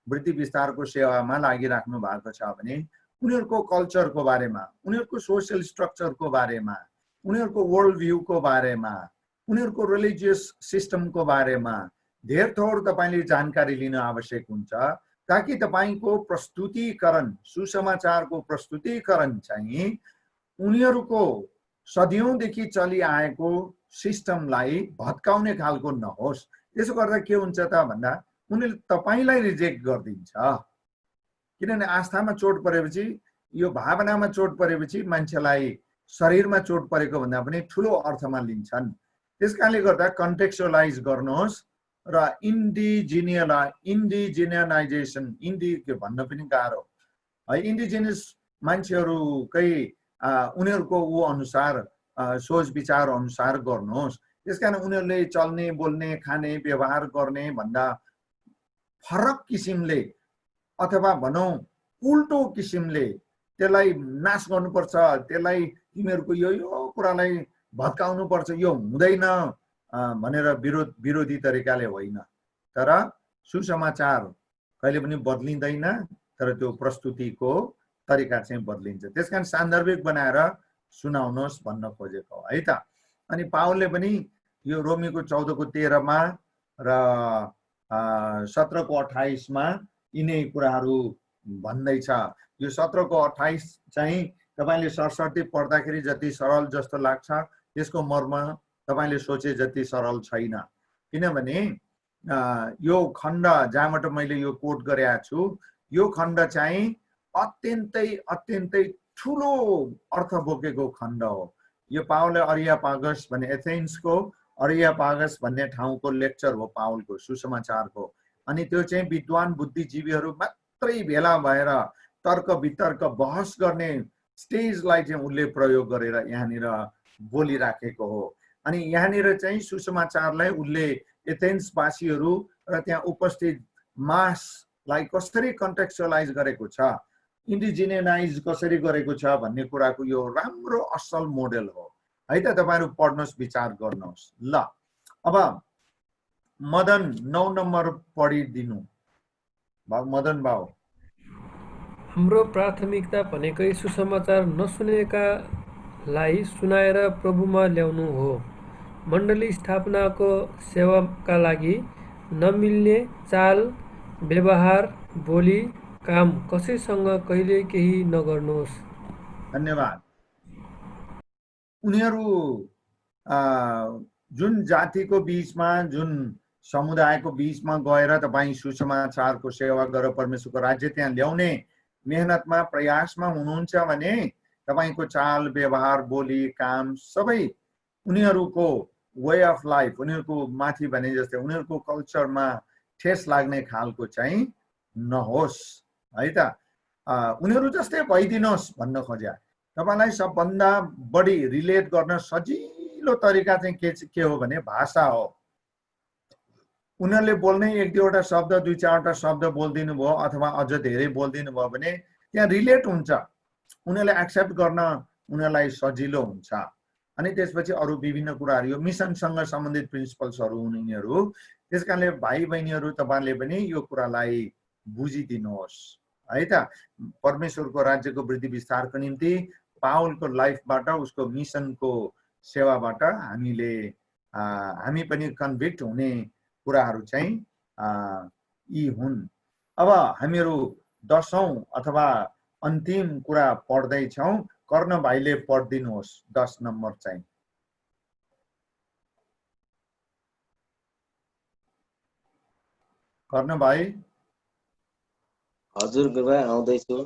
वृद्धि विस्तारको सेवामा लागिराख्नु भएको छ भने उनीहरूको कल्चरको बारेमा, उनीहरूको सोसियल स्ट्रक्चरको बारेमा, उनीहरूको वर्ल्ड भ्यूको बारेमा, उनीहरूको रिलिजियस सिस्टमको बारेमा धेर थोर तपाईले जानकारी लिन आवश्यक हुन्छ, ताकि तपाईको प्रस्तुतिकरण, सुसमाचारको प्रस्तुतिकरण चाहिँ उनीहरूको सदियौंदेखि चलिआएको सिस्टमलाई भत्काउने खालको नहोस्। त्यसो गर्दा के हुन्छ त भन्दा उनीहरूले तपाईलाई रिजेक्ट गरिदिन्छ। किनभने आस्थामा चोट परेपछि, यो भावनामा चोट परेपछि मान्छेलाई शरीरमा चोट परेको भन्दा पनि ठुलो अर्थमा लिन्छन्। त्यसकारणले गर्दा कन्टेक्स्चुअलाइज गर्नुहोस् र इन्डिजिनियनाइजेसन, इन्डी के भन्न पनि गाह्रो है, इन्डिजिनियस मान्छेहरूकै उनीहरूको ऊ अनुसार सोच विचार अनुसार गर्नुहोस्। त्यसकारण उनीहरूले चल्ने बोल्ने खाने व्यवहार गर्ने भन्दा फरक किसिमले अथवा भनौँ उल्टो किसिमले त्यसलाई नाश गर्नुपर्छ, त्यसलाई तिमीहरूको यो कुरालाई भत्काउनुपर्छ, यो हुँदैन भनेर विरोधी तरिकाले होइन। तर सुसमाचार कहिले पनि बदलिँदैन, तर त्यो प्रस्तुतिको तरिका चाहिँ बदलिन्छ। त्यसकारण सान्दर्भिक बनाएर सुनाउनुहोस् भन्न खोजेको है त। अनि पावलले पनि यो रोमीको 14:13 र 17:28 यिनै कुराहरू भन्दैछ। यो 17:28 चाहिँ तपाईले सरसर्ती पढ्दाखेरि जति सरल जस्तो लाग्छ, त्यसको मर्म तपाईले सोचे जति सरल छैन। किनभने यो खण्ड जहाँबाट मैले यो कोट गरेको छु, यो खण्ड चाहिँ अत्यन्तै ठुलो अर्थ बोकेको खण्ड हो। यो पावलले अरियापागस भन्ने एथेन्सको अरियापागस भन्ने ठाउँको लेक्चर हो पावलको सुसमाचारको। अनि त्यो चाहिँ विद्वान बुद्धिजीवीहरू मात्रै भेला भएर तर्क वितर्क बहस गर्ने स्टेजलाई चाहिँ उसले प्रयोग गरेर यहाँनिर बोलिराखेको हो। अनि यहाँनिर चाहिँ सुसमाचारलाई उसले एथेन्सवासीहरू र त्यहाँ उपस्थित मासलाई कसरी कन्टेक्स्चुअलाइज गरेको छ, इन्डिजिनियनाइज कसरी गरेको छ भन्ने कुराको यो राम्रो असल मोडेल हो। है त। तपाईहरु पढ्नुहोस्, विचार गर्नुहोस्। ल अब मदन 9 नम्बर पढिदिनु। मदन बाबु। हाम्रो प्राथमिकता भनेकै सुसमाचार नसुनेकालाई सुनाएर प्रभुमा ल्याउनु हो। मण्डली स्थापनाको सेवाका लागि नमिल्ने चाल व्यवहार बोली काम कसैसँग कहिले केही नगर्नुहोस्। धन्यवाद। उनीहरू जुन जातिको बीचमा, जुन समुदायको बीचमा गएर तपाईँ सुसमाचारको सेवा गरेर परमेश्वरको राज्य त्यहाँ ल्याउने मेहनतमा, प्रयासमा हुनुहुन्छ भने तपाईको चाल व्यवहार बोली काम सबै उनीहरूको वे अफ लाइफ, उनीहरूको माथि भने जस्तै उनीहरूको कल्चरमा ठेस लाग्ने खालको चाहिँ नहोस्, है त। उनीहरू जस्तै भइदिनुहोस् भन्न खोज्या। तपाईलाई सबभन्दा बढी रिलेट गर्न सजिलो तरिका चाहिँ के हो भने भाषा हो। उनीहरूले बोल्ने एक दुईवटा शब्द, दुई चारवटा शब्द बोलिदिनु भयो अथवा अझ धेरै बोलिदिनु भयो भने त्यहाँ रिलेट हुन्छ, उनीहरूले एक्सेप्ट गर्न उनीहरूलाई सजिलो हुन्छ। अनि त्यसपछि अरू विभिन्न कुराहरू, यो मिसनसँग सम्बन्धित प्रिन्सिपल्सहरू हुन् यिनीहरू। त्यसकारणले भाइ बहिनीहरू तपाईले पनि यो कुरालाई बुझिदिनुहोस्, है त। परमेश्वरको राज्यको वृद्धि विस्तारको निम्ति पाउलको लाइफबाट, उसको मिसनको सेवाबाट हामी पनि कन्भिक्ट हुने कुराहरू चाहिँ यी हुन्। अब हामीहरू 10औं अथवा अन्तिम कुरा पढ्दैछौँ। कर्ण भाइले पढिदिनुहोस् 10 नम्बर चाहिँ। कर्ण भाइ। हजुर गुरुबा, आउँदैछु।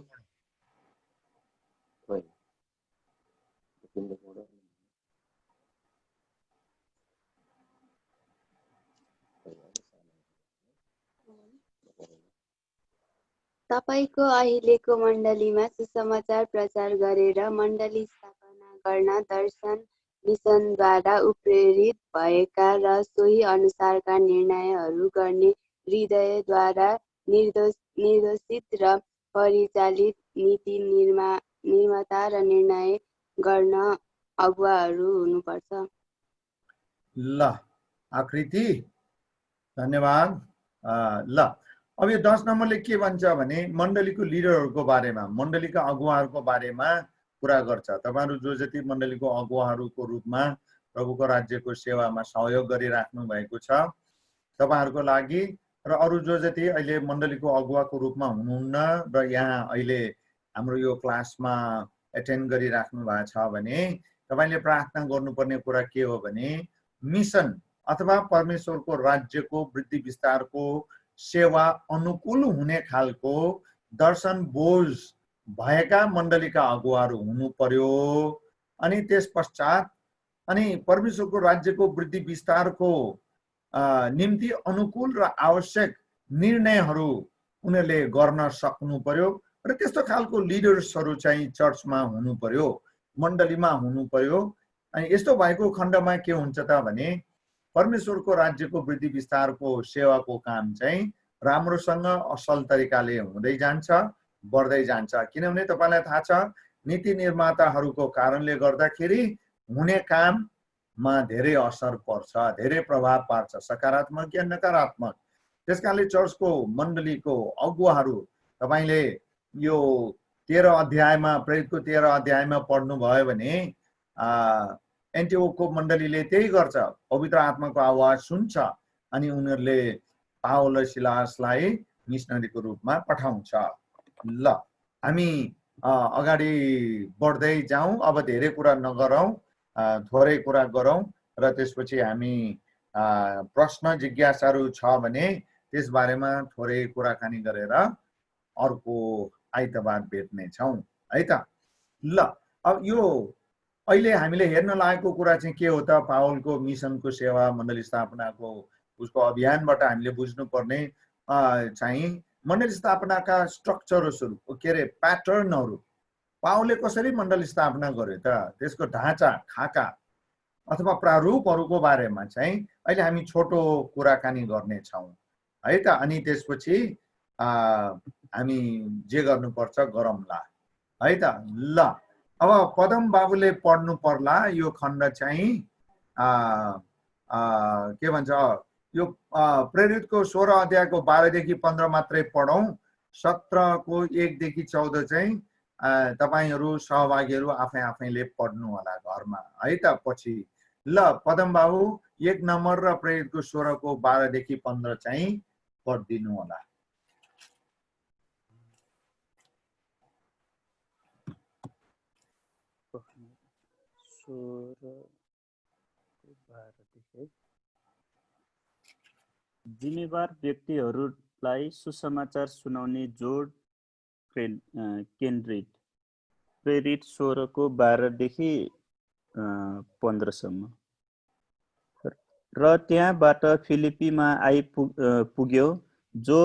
तपाईको अहिलेको मण्डलीमा सुसमाचार प्रचार गरेर मण्डली स्थापना गर्न दर्शन मिसनद्वारा प्रेरित भएका र सोही अनुसारका निर्णयहरू गर्ने हृदयद्वारा निर्देशित र परिचालित नीति निर्माता र निर्णय गर्न अगुवाहरू हुनुपर्छ। ल आकृति, धन्यवाद। ल अब यो 10 नम्बरले के भन्छ भने मण्डलीको लिडरहरूको बारेमा, मण्डलीका अगुवाहरूको बारेमा कुरा गर्छ। तपाईहरु जो जति मण्डलीको अगुवाहरूको रूपमा प्रभुको राज्यको सेवामा सहयोग गरिराख्नु भएको छ तपाईहरुको लागि, र अरू जो जति अहिले मण्डलीको अगुवाको रूपमा हुनुहुन्न र यहाँ अहिले हाम्रो यो क्लासमा एटेन्ड गरिराख्नु भएको छ भने तपाईले प्रार्थना गर्नुपर्ने कुरा के हो भने मिसन अथवा परमेश्वरको राज्यको वृद्धि विस्तारको सेवा अनुकूल हुने खालको दर्शन बोझ भएका मण्डलीका अगुवाहरू हुनु पर्यो। अनि त्यस पश्चात अनि परमेश्वरको राज्यको वृद्धि विस्तारको निम्ति अनुकूल र आवश्यक निर्णयहरू उनीहरूले गर्न सक्नु पर्यो र त्यस्तो खालको लिडर्सहरू चाहिँ चर्चमा हुनु पर्यो, मण्डलीमा हुनु पर्यो। अनि यस्तो भएको खण्डमा के हुन्छ त भने परमेश्वरको राज्यको वृद्धि विस्तारको सेवाको काम चाहिँ राम्रोसँग असल तरिकाले हुँदै जान्छ, बढ्दै जान्छ। किनभने तपाईलाई थाहा छ नीति निर्माताहरूको कारणले गर्दाखेरि हुने काममा धेरै असर पर्छ, धेरै प्रभाव पार्छ, सकारात्मक या नकारात्मक। त्यसकारणले चर्चको मण्डलीको अगुवाहरू तपाईले यो 13 अध्यायमा, प्रेरितको 13 अध्यायमा पढ्नु भयो भने एन्टिओखको मण्डलीले त्यही गर्छ, पवित्र आत्माको आवाज सुन्छ अनि उनीहरूले पाउल र सिलासलाई मिसनरीको रूपमा पठाउँछ। ल हामी अगाडि बढ्दै जाउँ, अब धेरै कुरा नगरौँ, थोरै कुरा गरौँ र त्यसपछि हामी प्रश्न जिज्ञासाहरू छ भने त्यस बारेमा थोरै कुराकानी गरेर अर्को आइतबार भेट्नेछौँ, है त। ल अब यो अहिले हामीले हेर्न लागेको कुरा चाहिँ के हो त, पावलको मिसनको सेवा, मण्डली स्थापनाको उसको अभियानबाट हामीले बुझ्नुपर्ने चाहिँ मण्डली स्थापनाका स्ट्रक्चरहरू, के अरे प्याटर्नहरू, पावलले कसरी मण्डली स्थापना गर्यो त, त्यसको ढाँचा खाका अथवा प्रारूपहरूको बारेमा चाहिँ अहिले हामी छोटो कुराकानी गर्नेछौँ, है त। अनि त्यसपछि हामी जे गर्नुपर्छ गरौँला, है त। ल अब पदम बाबुले पढ्नु पर्ला यो खण्ड चाहिँ के भन्छ यो प्रेरितको 16 अध्यायको 12 देखि 15 मात्रै पढौँ। 17 को 1 देखि 14 चाहिँ तपाईहरु सहभागीहरु आफै आफैले पढ्नु होला घरमा है त पछि। ल पदम बाबु 1 नम्बर र प्रेरितको 16 को 12 देखि 15 चाहिँ पढिदिनु होला। जिम्मेवार व्यक्तिहरूलाई सुसमाचार सुनाउने जोड केन्द्रित। प्रेरित 16 को 12 देखि 15 सम्म। र त्यहाँबाट फिलिपीमा पुग्यो जो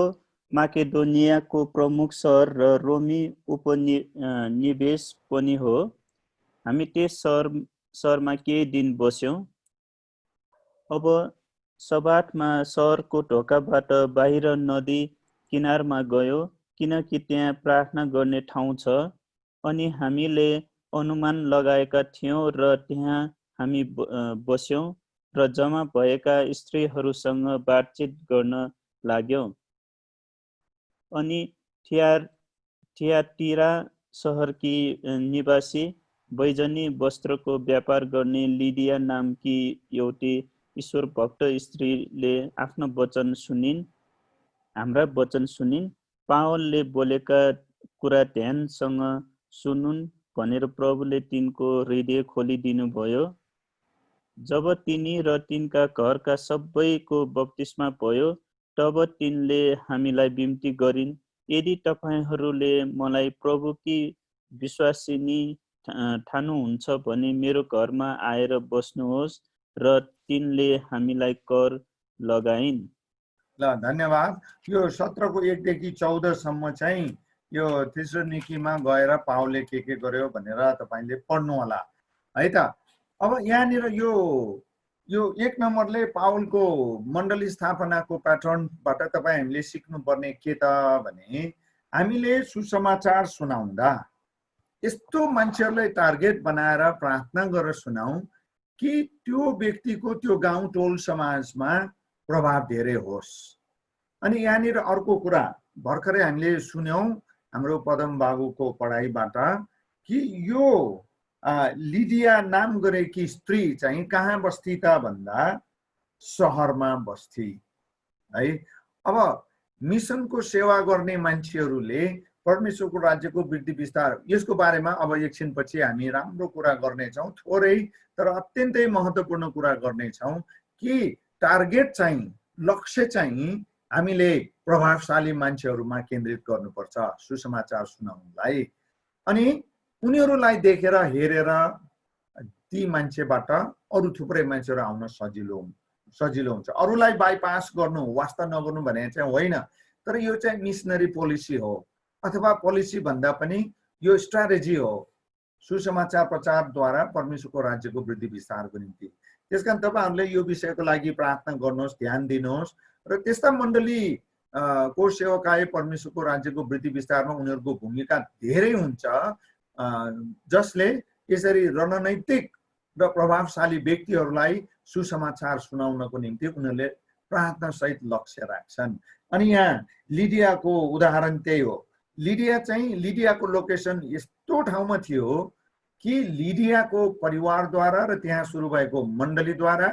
माकेडोनियाको प्रमुख सहर र रोमी उपनिवेश पनि हो। हामी त्यस सहरमा केही दिन बस्यौं। अब सबातमा सहरको ढोकाबाट बाहिर नदी किनारमा गयो, किनकि त्यहाँ प्रार्थना गर्ने ठाउँ छ। अनि हामीले अनुमान लगाएका थियौं र त्यहाँ हामी बस्यौं र जम्मा भएका स्त्रीहरूसँग बातचित गर्न लाग्यौं। अनि थियातिरा सहरकी निवासी बैजनी वस्त्रको व्यापार गर्ने लिडिया नामकी एउटी ईश्वर भक्त स्त्रीले आफ्नो वचन सुनिन्, हाम्रा वचन सुनिन्। पावलले बोलेका कुरा ध्यानसँग सुनुन् भनेर प्रभुले तिनको हृदय खोलिदिनु भयो। जब तिनी र तिनका घरका सबैको बप्तिस्मा भयो, तब तिनले हामीलाई बिन्ती गरिन्, यदि तपाईहरूले मलाई प्रभुकी विश्वासिनी ठान्नुहुन्छ भने मेरो घरमा आएर बस्नुहोस्। र तिनले हामीलाई कर लगाइन्। ल धन्यवाद। यो 17 को 1 देखि 14 सम्म चाहिँ यो थेसलोनिकीमा गएर पावलले के गर्यो भनेर तपाईले पढ्नु होला है त। अब यहाँनिर यो 1 नम्बरले पावलको मण्डली स्थापनाको प्याटर्नबाट तपाई हामीले सिक्नुपर्ने के त भने हामीले सुसमाचार सुनाउँदा यस्तो मान्छेहरूलाई टार्गेट बनाएर प्रार्थना गरेर सुनाऊ कि त्यो व्यक्तिको त्यो गाउँ टोल समाजमा प्रभाव धेरै होस्। अनि यहाँनिर अर्को कुरा भर्खरै हामीले सुन्यौं हाम्रो पदम बाबुको पढाइबाट कि यो लिडिया नाम गरेकी स्त्री चाहिँ कहाँ बस्ती त भन्दा सहरमा बस्ती है। अब मिसनको सेवा गर्ने मान्छेहरूले परमेश्वरको राज्यको वृद्धि विस्तार यसको बारेमा अब एकछिनपछि हामी राम्रो कुरा गर्नेछौँ, थोरै तर अत्यन्तै महत्त्वपूर्ण कुरा गर्नेछौँ कि टार्गेट चाहिँ लक्ष्य चाहिँ हामीले प्रभावशाली मान्छेहरूमा केन्द्रित गर्नुपर्छ सुसमाचार सुनाउनलाई। अनि उनीहरूलाई देखेर हेरेर ती मान्छेबाट अरू थुप्रै मान्छेहरू आउन सजिलो हुन्छ। अरूलाई बाइपास गर्नु वास्ता नगर्नु भने चाहिँ होइन, तर यो चाहिँ मिसनरी पोलिसी हो अथवा पोलिसी भन्दा पनि यो स्ट्राटेजी हो सुसमाचार प्रचारद्वारा परमेश्वरको राज्यको वृद्धि विस्तारको निम्ति। त्यसकारण तपाईहरुले यो विषयको लागि प्रार्थना गर्नुहोस्, ध्यान दिनुहोस् र त्यस्ता मण्डली को सेवकाय परमेश्वरको राज्यको वृद्धि विस्तारमा उनीहरूको भूमिका धेरै हुन्छ जसले यसरी रणनैतिक र प्रभावशाली व्यक्तिहरूलाई सुसमाचार सुनाउनको निम्ति उनीहरूले प्रार्थना सहित लक्ष्य राख्छन्। अनि यहाँ लिडियाको उदाहरण त्यही हो। लिडियाको लोकेसन यस्तो ठाउँमा थियो कि लिडियाको परिवारद्वारा र त्यहाँ सुरु भएको मण्डलीद्वारा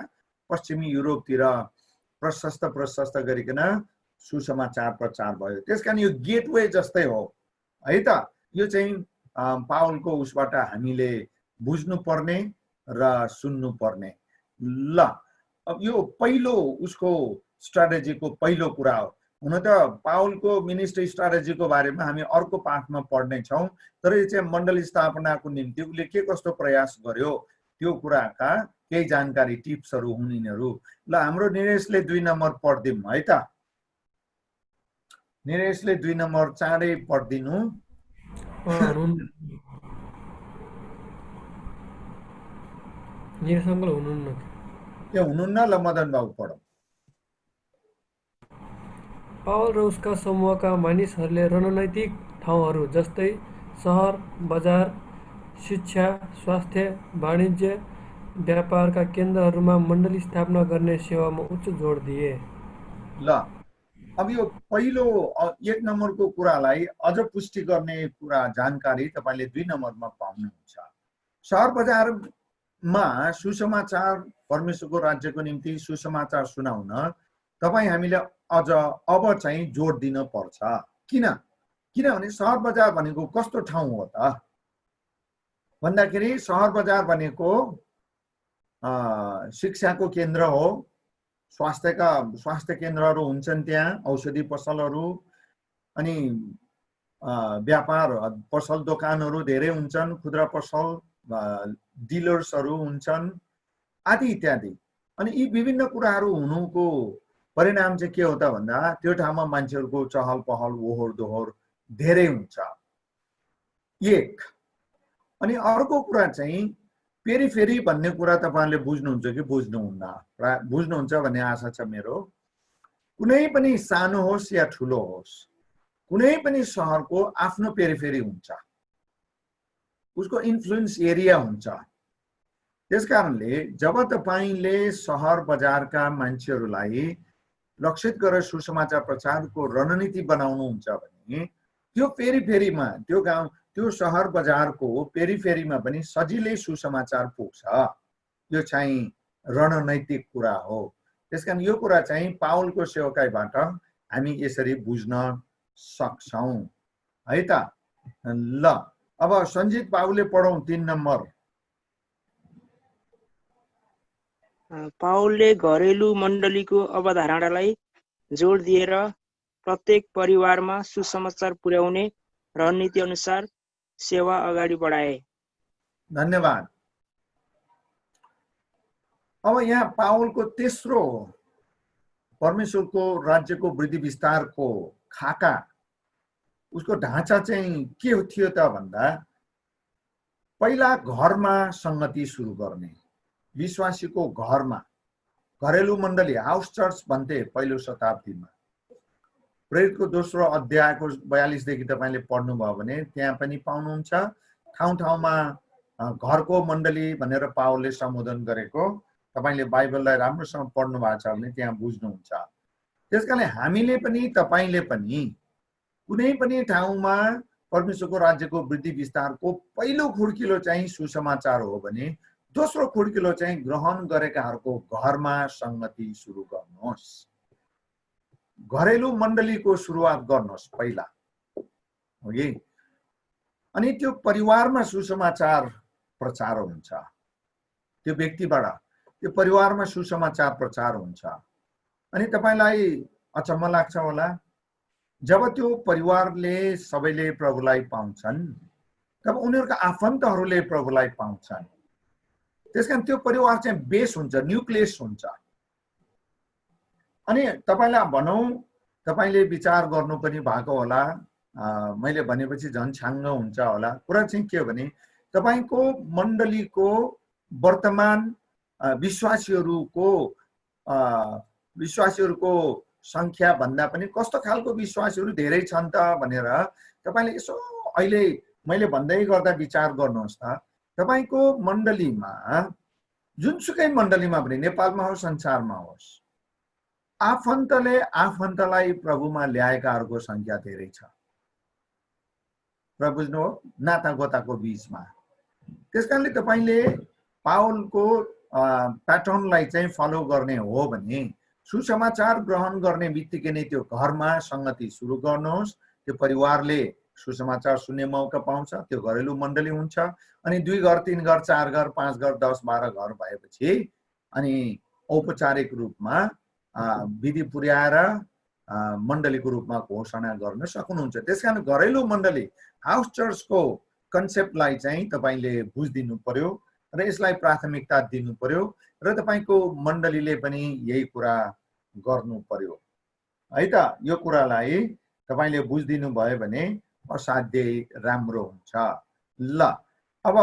पश्चिमी युरोपतिर प्रशस्त गरिकन सुसमाचार प्रचार भयो। त्यसकारण यो गेटवे जस्तै हो है त। यो चाहिँ पावलको उसबाट हामीले बुझ्नु पर्ने र सुन्नु पर्ने। ल अब यो पहिलो उसको स्ट्राटेजीको पहिलो कुरा हो। हुन त पावलको मिनिस्ट्री स्ट्राटेजीको बारेमा हामी अर्को पाठमा पढ्ने छौं, तर यो चाहिँ मण्डली स्थापनाको निम्ति उले के कस्तो प्रयास गर्यो त्यो कुराका केही जानकारी टिप्सहरू हुन् यिनीहरू। ल हाम्रो निरेशले 2 नम्बर पढ्दिम है त। निरेशले 2 नम्बर चाँडै पढ्दिनु। निरेश अङ्कल हुनुहुन्न त्यो हुनुहुन्न। ल मदन बाबु पढौँ। पावल र उसका समूहका मानिसहरूले रणनैतिक ठाउँहरू जस्तै सहर, बजार, शिक्षा, स्वास्थ्य, वाणिज्य, व्यापारका केन्द्रहरूमा मण्डली स्थापना गर्ने सेवामा उच्च जोड दिए। ल अब यो पहिलो 1 नम्बरको कुरालाई अझ पुष्टि गर्ने कुरा जानकारी तपाईले 2 नम्बरमा पाउनुहुन्छ। सहर बजारमा सुसमाचार परमेश्वरको राज्यको निम्ति सुसमाचार सुनाउन तपाई हामीले अझ अब चाहिँ जोड दिन पर्छ। किनभने सहर बजार भनेको कस्तो ठाउँ हो त भन्दाखेरि सहर बजार भनेको शिक्षाको केन्द्र हो, स्वास्थ्य केन्द्रहरू हुन्छन्, त्यहाँ औषधि पसलहरू अनि व्यापार पसल दोकानहरू धेरै हुन्छन्, खुद्रा पसल डिलर्सहरू हुन्छन् आदि इत्यादि। अनि यी विभिन्न कुराहरू हुनुको परिणाम चाहिँ के हो त भन्दा त्यो ठाउँमा मान्छेहरूको चहल पहल ओहोर दोहोर धेरै हुन्छ। एक अनि अर्को कुरा चाहिँ पेरिफेरी भन्ने कुरा तपाईहरुले बुझ्नुहुन्छ कि बुझ्नुहुन्न? बुझ्नुहुन्छ भन्ने आशा छ मेरो। कुनै पनि सानो होस् या ठुलो होस्, कुनै पनि शहरको आफ्नो पेरिफेरी हुन्छ, उसको इन्फ्लुएन्स एरिया हुन्छ। त्यसकारणले जब तपाईले सहर बजारका मान्छेहरूलाई लक्षित गरेर सुसमाचार प्रचारको रणनीति बनाउनुहुन्छ भने त्यो पेरिफेरीमा, त्यो गाउँ, त्यो सहर बजारको पेरिफेरीमा पनि सजिलै सुसमाचार पुग्छ। यो चाहिँ रणनैतिक कुरा हो। त्यसकारण यो कुरा चाहिँ पावलको सेवकाईबाट हामी यसरी बुझ्न सक्छौं है त। ल अब सञ्जित बाबुले पढौं 3 नम्बर। पावलले घरेलु मण्डलीको अवधारणालाई जोड दिएर प्रत्येक परिवारमा सुसमाचार पुर्याउने रणनीति अनुसार सेवा अगाडि बढाए। धन्यवाद। अब यहाँ पावलको तेस्रो परमेश्वरको राज्यको वृद्धि विस्तारको खाका, उसको ढाँचा चाहिँ के थियो त भन्दा पहिला घरमा संगति सुरु गर्ने, विश्वासीको घरमा, घरेलु मण्डली हाउस चर्च भन्थे पहिलो शताब्दीमा। प्रेरितको दोस्रो अध्यायको 42 देखि तपाईले पढ्नुभयो भने त्यहाँ पनि पाउनुहुन्छ। ठाउँ ठाउँमा घरको मण्डली भनेर पावलले सम्बोधन गरेको तपाईले बाइबललाई राम्रोसँग पढ्नु भएको छ भने त्यहाँ बुझ्नुहुन्छ। त्यसकारणले हामीले पनि तपाईले पनि कुनै पनि ठाउँमा परमेश्वरको राज्यको वृद्धि विस्तारको पहिलो खुड्किलो चाहिँ सुसमाचार हो भने दोस्रो खुड्किलो चाहिँ ग्रहण गरेकाहरूको घरमा संगति सुरु गर्नुहोस्, घरेलु मण्डलीको सुरुवात गर्नुहोस् पहिला, हो कि? अनि त्यो परिवारमा सुसमाचार प्रचार हुन्छ, त्यो व्यक्तिबाट त्यो परिवारमा सुसमाचार प्रचार हुन्छ। अनि तपाईलाई अचम्म लाग्छ होला, जब त्यो परिवारले सबैले प्रभुलाई पाउँछन् तब उनीहरुका आफन्तहरूले प्रभुलाई पाउँछन्। त्यसकारण त्यो परिवार चाहिँ बेस हुन्छ, न्युक्लियस हुन्छ। अनि तपाईलाई भनौं, तपाईले विचार गर्नु पनि भएको होला, मैले भनेपछि झन् छाङ्ग हुन्छ होला। कुरा चाहिँ के हो भने तपाईको मण्डलीको वर्तमान विश्वासीहरूको संख्या भन्दा पनि कस्तो खालको विश्वासीहरू धेरै छन् त भनेर तपाईले यसो अहिले मैले भन्दै गर्दा विचार गर्नुहोस् त। तपाईको मण्डलीमा, जुनसुकै मण्डलीमा पनि, नेपालमा होस् संसारमा होस्, आफन्तले आफन्तलाई प्रभुमा ल्याएकाहरूको संख्या धेरै छ। प्रभु बुझ्नु हो, नाता गोताको बीचमा। त्यसकारणले तपाईले पावलको प्याटर्नलाई चाहिँ फलो गर्ने हो भने सुसमाचार ग्रहण गर्ने बित्तिकै नै त्यो घरमा संगति सुरु गर्नुहोस्। त्यो परिवारले सुसमाचार सुन्ने मौका पाउँछ, त्यो घरेलु मण्डली हुन्छ। अनि 2 घर, 3 घर, 4 घर, 5 घर, 10, 12 घर भएपछि अनि औपचारिक रूपमा विधि पुर्याएर मण्डलीको रूपमा घोषणा गर्न सक्नुहुन्छ। त्यसकारण घरेलु मण्डली हाउस चर्चको कन्सेप्टलाई चाहिँ तपाईले बुझिदिनु पर्यो र यसलाई प्राथमिकता दिनु पर्यो र तपाईको मण्डलीले पनि यही कुरा गर्नु पर्यो है त। यो कुरालाई तपाईले बुझिदिनु भयो भने असाध्यै राम्रो हुन्छ। ल अब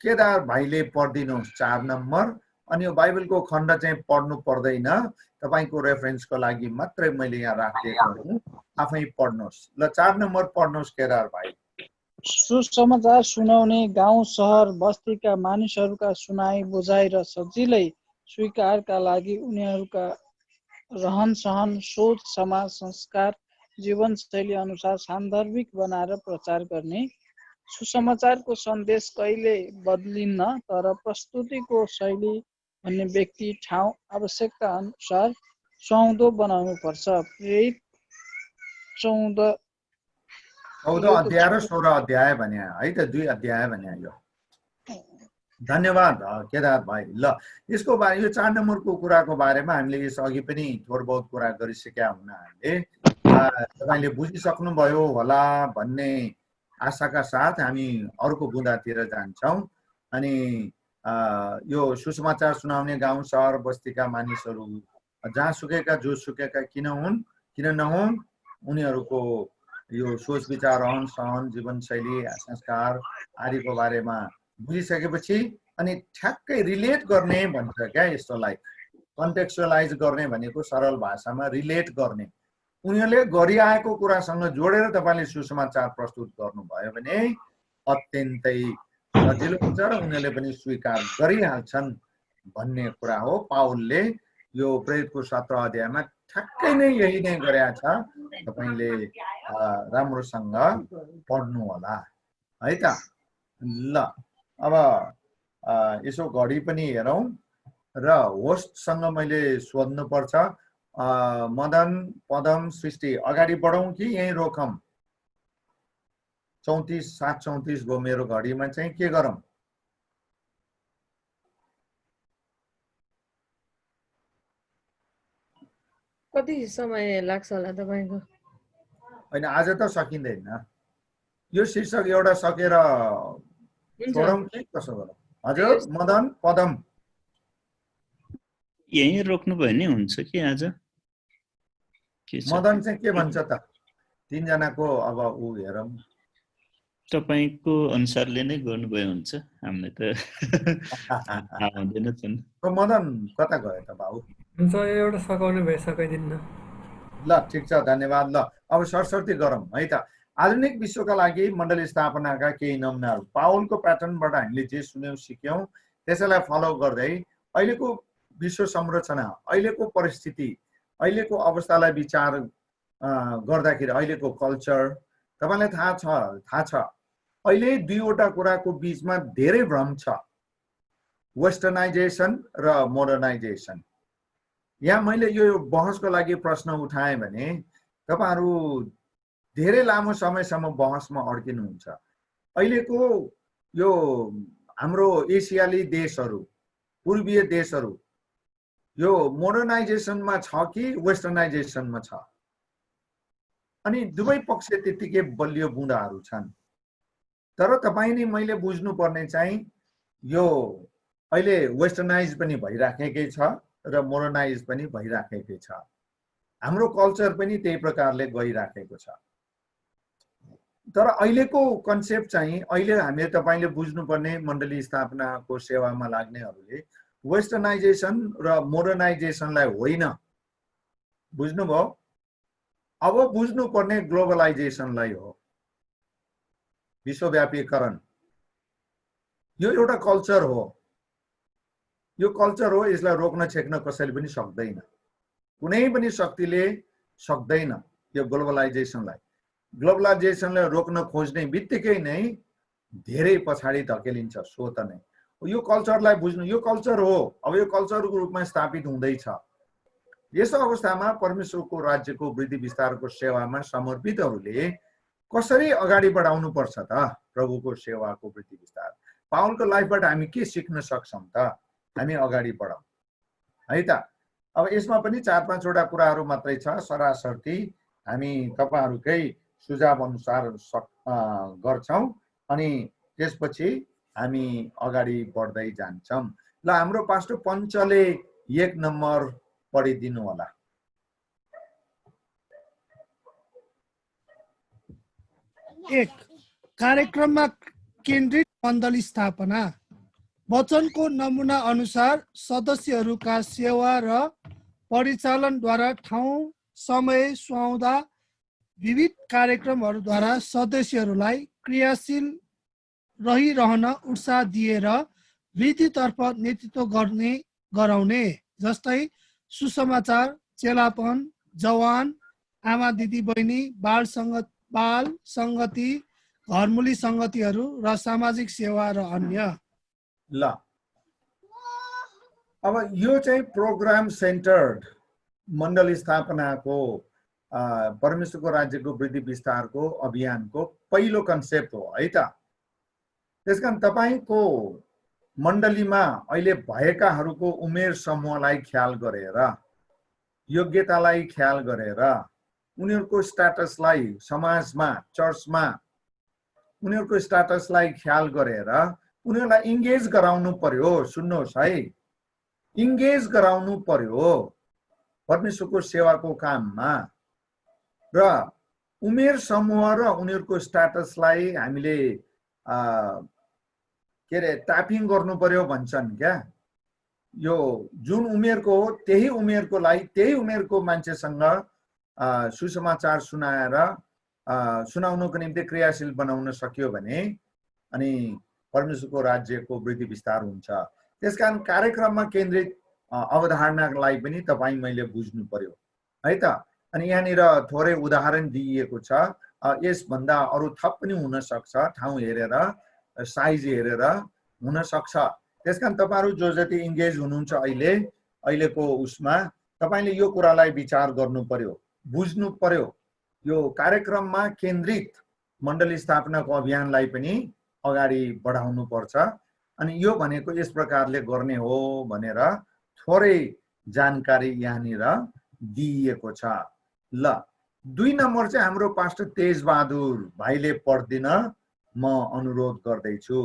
केदार भाइले पढिदिनुहोस् 4 नम्बर। अनि यो बाइबलको खण्ड चाहिँ पढ्नु पर्दैन, तपाईको रेफरेन्सको लागि मात्रै मैले यहाँ राखेको हुँ, आफै पढ्नुहोस्। ल 4 नम्बर पढ्नुहोस् केदार भाइ। सुसमाचार सुनाउने गाउँ सहर बस्तीका मानिसहरूका सुनाइ बुझाइ र सजिलै स्वीकारका लागि उनीहरूका रहन सहन सोच समाज संस्कार जीवनशैली अनुसार सान्दर्भिक बनाएर प्रचार गर्ने। सुसमाचारको सन्देश कहिले बदलिन्न, तर प्रस्तुतिको शैली भन्ने व्यक्ति ठाउँ आवश्यकता अनुसार सुहाउँदो बनाउनु पर्छ। प्रेरित 14 अध्याय र 16 अध्याय भने है त, 2 अध्याय भने यो। धन्यवाद केदार भाइ। ल यसको बारे यो 4 नम्बरको कुराको बारेमा हामीले यस अघि पनि थोर बहुत कुरा गरिसकेका हुनाले तपाईले बुझिसक्नुभयो होला भन्ने आशाका साथ हामी अर्को बुँदातिर जान्छौँ। अनि यो सुसमाचार सुनाउने गाउँ सहर बस्तीका मानिसहरू जहाँ सुकेका जो सुकेका किन हुन् किन नहुन्, उनीहरूको यो सोच विचार रहन सहन जीवनशैली संस्कार आदिको बारेमा बुझिसकेपछि अनि ठ्याक्कै रिलेट गर्ने भन्छ क्या यस्तोलाई। कन्टेक्चुअलाइज गर्ने भनेको सरल भाषामा रिलेट गर्ने। उनीहरूले गरिआएको कुरासँग जोडेर तपाईँले सुसमाचार प्रस्तुत गर्नुभयो भने अत्यन्तै सजिलो हुन्छ र उनीहरूले पनि स्वीकार गरिहाल्छन् भन्ने कुरा हो। पाउलले यो प्रेरितको 17 अध्यायमा ठ्याक्कै नै यही नै गरेका छ। तपाईँले राम्रोसँग पढ्नु होला है त। ल अब यसो घडी पनि हेरौँ र होस्टसँग मैले सोध्नु पर्छ। मदन पदम सृष्टि अगाडि बढौँ कि यहीँ रोकौँ? 34 7:34 भयो मेरो घडीमा चाहिँ, के गरौँ? कति समय लाग्छ होला तपाईको? होइन आज त सकिँदैन। यो शीर्षक एउटा सकेर छोडौँ कि कसो गरौँ? हजुर मदन पदम यहीँ रोक्नुभयो नि हुन्छ कि आज? मदन चाहिँ के भन्छ त? 3 जनाको अब ऊ हेरौँ। तपाईको अनुसारले नै गर्नुभयो हुन्छ, हामीले त आउँदैन छन्। मदन कता गयो त बाबु? हुन्छ एउटा सकाउने भए सकाइदिन्न। ल ठिक छ, धन्यवाद। ल अब सरसर्ती गरौँ है त। आधुनिक विश्वका लागि मण्डली स्थापनाका केही नमुनाहरू पाउलको प्याटर्नबाट हामीले जे सुन्यौँ सिक्यौँ त्यसैलाई फलो गर्दै अहिलेको विश्व संरचना, अहिलेको परिस्थिति, अहिलेको अवस्थालाई विचार गर्दाखेरि अहिलेको कल्चर तपाईलाई थाहा छ अहिले दुईवटा कुराको बीचमा धेरै भ्रम छ, वेस्टर्नाइजेसन र मोडर्नाइजेसन। यहाँ मैले यो बहसको लागि प्रश्न उठाएँ भने तपाईहरु धेरै लामो समयसम्म बहसमा अड्किनुहुन्छ। अहिलेको यो हाम्रो एसियाली देशहरू, पूर्वीय देशहरू यो मोडर्नाइजेसनमा छ कि वेस्टर्नाइजेसनमा छ? अनि दुवै पक्ष त्यतिकै बलियो बुँदाहरू छन्। तर तपाईले मैले बुझ्नुपर्ने चाहिँ यो अहिले वेस्टर्नाइज पनि भइराखेकै छ र मोडर्नाइज पनि भइराखेकै छ। हाम्रो कल्चर पनि त्यही प्रकारले गइराखेको छ। तर अहिलेको कन्सेप्ट चाहिँ अहिले हामीले तपाईले बुझ्नुपर्ने मण्डली स्थापनाको सेवामा लाग्नेहरूले वेस्टर्नाइजेसन र मोडर्नाइजेसनलाई होइन, बुझ्नुभयो? अब बुझ्नुपर्ने ग्लोबलाइजेसनलाई हो, विश्वव्यापीकरण। यो एउटा कल्चर हो, यो कल्चर हो, यसलाई रोक्न छेक्न कसैले पनि सक्दैन। कुनै पनि शक्तिले सक्दैन यो ग्लोबलाइजेसनलाई। ग्लोबलाइजेसनलाई रोक्न खोज्ने बित्तिकै नै धेरै पछाडि धकेलिन्छ स्वत नै। यो कल्चरलाई बुझ्नु, यो कल्चर हो, अब यो कल्चरको रूपमा स्थापित हुँदैछ। यस अवस्थामा परमेश्वरको राज्यको वृद्धि विस्तारको सेवामा समर्पितहरूले कसरी अगाडि बढाउनु पर्छ त प्रभुको सेवाको वृद्धि विस्तार? पाउलको लाइफबाट हामी के सिक्न सक्छौं त? हामी अगाडि बढाउँ है त। अब यसमा पनि 4-5 वटा कुराहरू मात्रै छ, सरासर्ती हामी तपाईहरुकै सुझाव अनुसार गर्छौं अनि त्यसपछि हामी अगाडि बढ्दै जान्छौं। ल हाम्रो पास्टर पञ्चले 1 नम्बर पढिदिनु होला। एक, कार्यक्रममा केन्द्रित मण्डली स्थापना। वचनको नमुना अनुसार सदस्यहरूका सेवा र परिचालनद्वारा ठाउँ समय सुहाउँदा विविध कार्यक्रमहरूद्वारा सदस्यहरूलाई क्रियाशील रहिरहन उत्साह दिएर वृद्धितर्फ नेतृत्व गराउने, जस्तै सुसमाचार, चेलापन, जवान, आमा दिदी बहिनी, बाल सङ्गति, घरमुली सङ्गतिहरू र सामाजिक सेवा र अन्य। ल अब यो चाहिँ प्रोग्राम सेन्टर्ड मण्डली स्थापनाको परमेश्वरको राज्यको वृद्धि विस्तारको अभियानको पहिलो कन्सेप्ट हो है त। त्यसकारण तपाईको मण्डलीमा अहिले भएकाहरूको उमेर समूहलाई ख्याल गरेर, योग्यतालाई ख्याल गरेर, उनीहरूको स्ट्याटसलाई समाजमा, चर्चमा उनीहरूको स्ट्याटसलाई ख्याल गरेर उनीहरूलाई इन्गेज गराउनु पर्यो। सुन्नुहोस् है, इन्गेज गराउनु पर्यो परमेश्वरको सेवाको काममा। र उमेर समूह र उनीहरूको स्ट्याटसलाई हामीले के अरे ट्यापिङ गर्नु पर्यो भन्छन् क्या। यो जुन उमेरको हो त्यही उमेरको मान्छेसँग सुसमाचार सुनाउनको निम्ति क्रियाशील बनाउन सक्यो भने अनि परमेश्वरको राज्यको वृद्धि विस्तार हुन्छ। त्यसकारण कार्यक्रममा केन्द्रित अवधारणालाई पनि तपाईँ मैले बुझ्नु पर्यो है त। अनि यहाँनिर थोरै उदाहरण दिइएको छ, यसभन्दा अरू थप पनि हुन सक्छ, ठाउँ हेरेर, साइज हेरेर हुन सक्छ। त्यसकारण तपाईहरु जो जति इन्गेज हुनुहुन्छ अहिलेको उसमा तपाईले यो कुरालाई विचार गर्नु पर्यो, बुझ्नु पर्यो। यो कार्यक्रममा केन्द्रित मण्डली स्थापनाको अभियानलाई पनि अगाडि बढाउनु पर्छ। अनि यो भनेको यस प्रकारले गर्ने हो भनेर थोरै जानकारी यहाँनिर दिइएको छ। ल 2 नम्बर चाहिँ हाम्रो पास्टर तेजबहादुर भाइले पढ्दिन म अनुरोध गर्दैछु।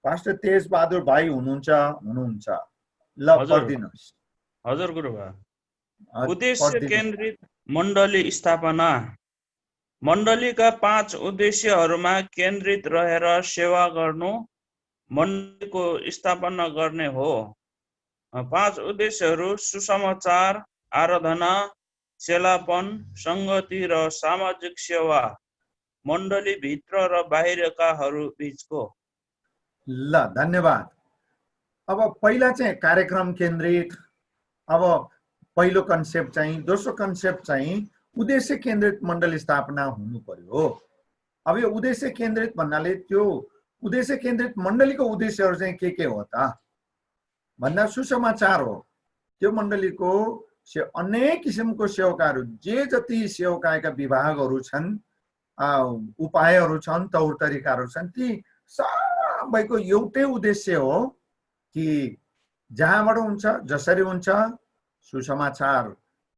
पास्टर तेजबहादुर भाइ हुनुहुन्छ? ल पढ्दिनुस्। हजुर गुरुबा। उद्देश्य केन्द्रित मण्डली स्थापना। मण्डलीका 5 उद्देश्यहरूमा केन्द्रित रहेर सेवा गर्नु मण्डलीको स्थापना गर्ने हो। 5 उद्देश्यहरू सुसमाचार, आराधना, चेलापन, संगति र सामाजिक सेवा, मण्डली भित्र र बाहिरकाहरू बीचको। ल धन्यवाद। अब पहिला चाहिँ कार्यक्रम केन्द्रित, अब पहिलो कन्सेप्ट चाहिँ, दोस्रो कन्सेप्ट चाहिँ उद्देश्य केन्द्रित मण्डली स्थापना हुनु पर्यो। अब यो उद्देश्य केन्द्रित भन्नाले त्यो उद्देश्य केन्द्रित मण्डलीको उद्देश्यहरू चाहिँ के हो त भन्दा सुसमाचार हो। त्यो मण्डलीको अनेक किसिमको सेवकाहरू, जे जति सेवकाएका विभागहरू छन्, उपायहरू छन्, तौर तरिकाहरू छन्, ती सबैको एउटै उद्देश्य हो कि जहाँबाट हुन्छ, जसरी हुन्छ, सुसमाचार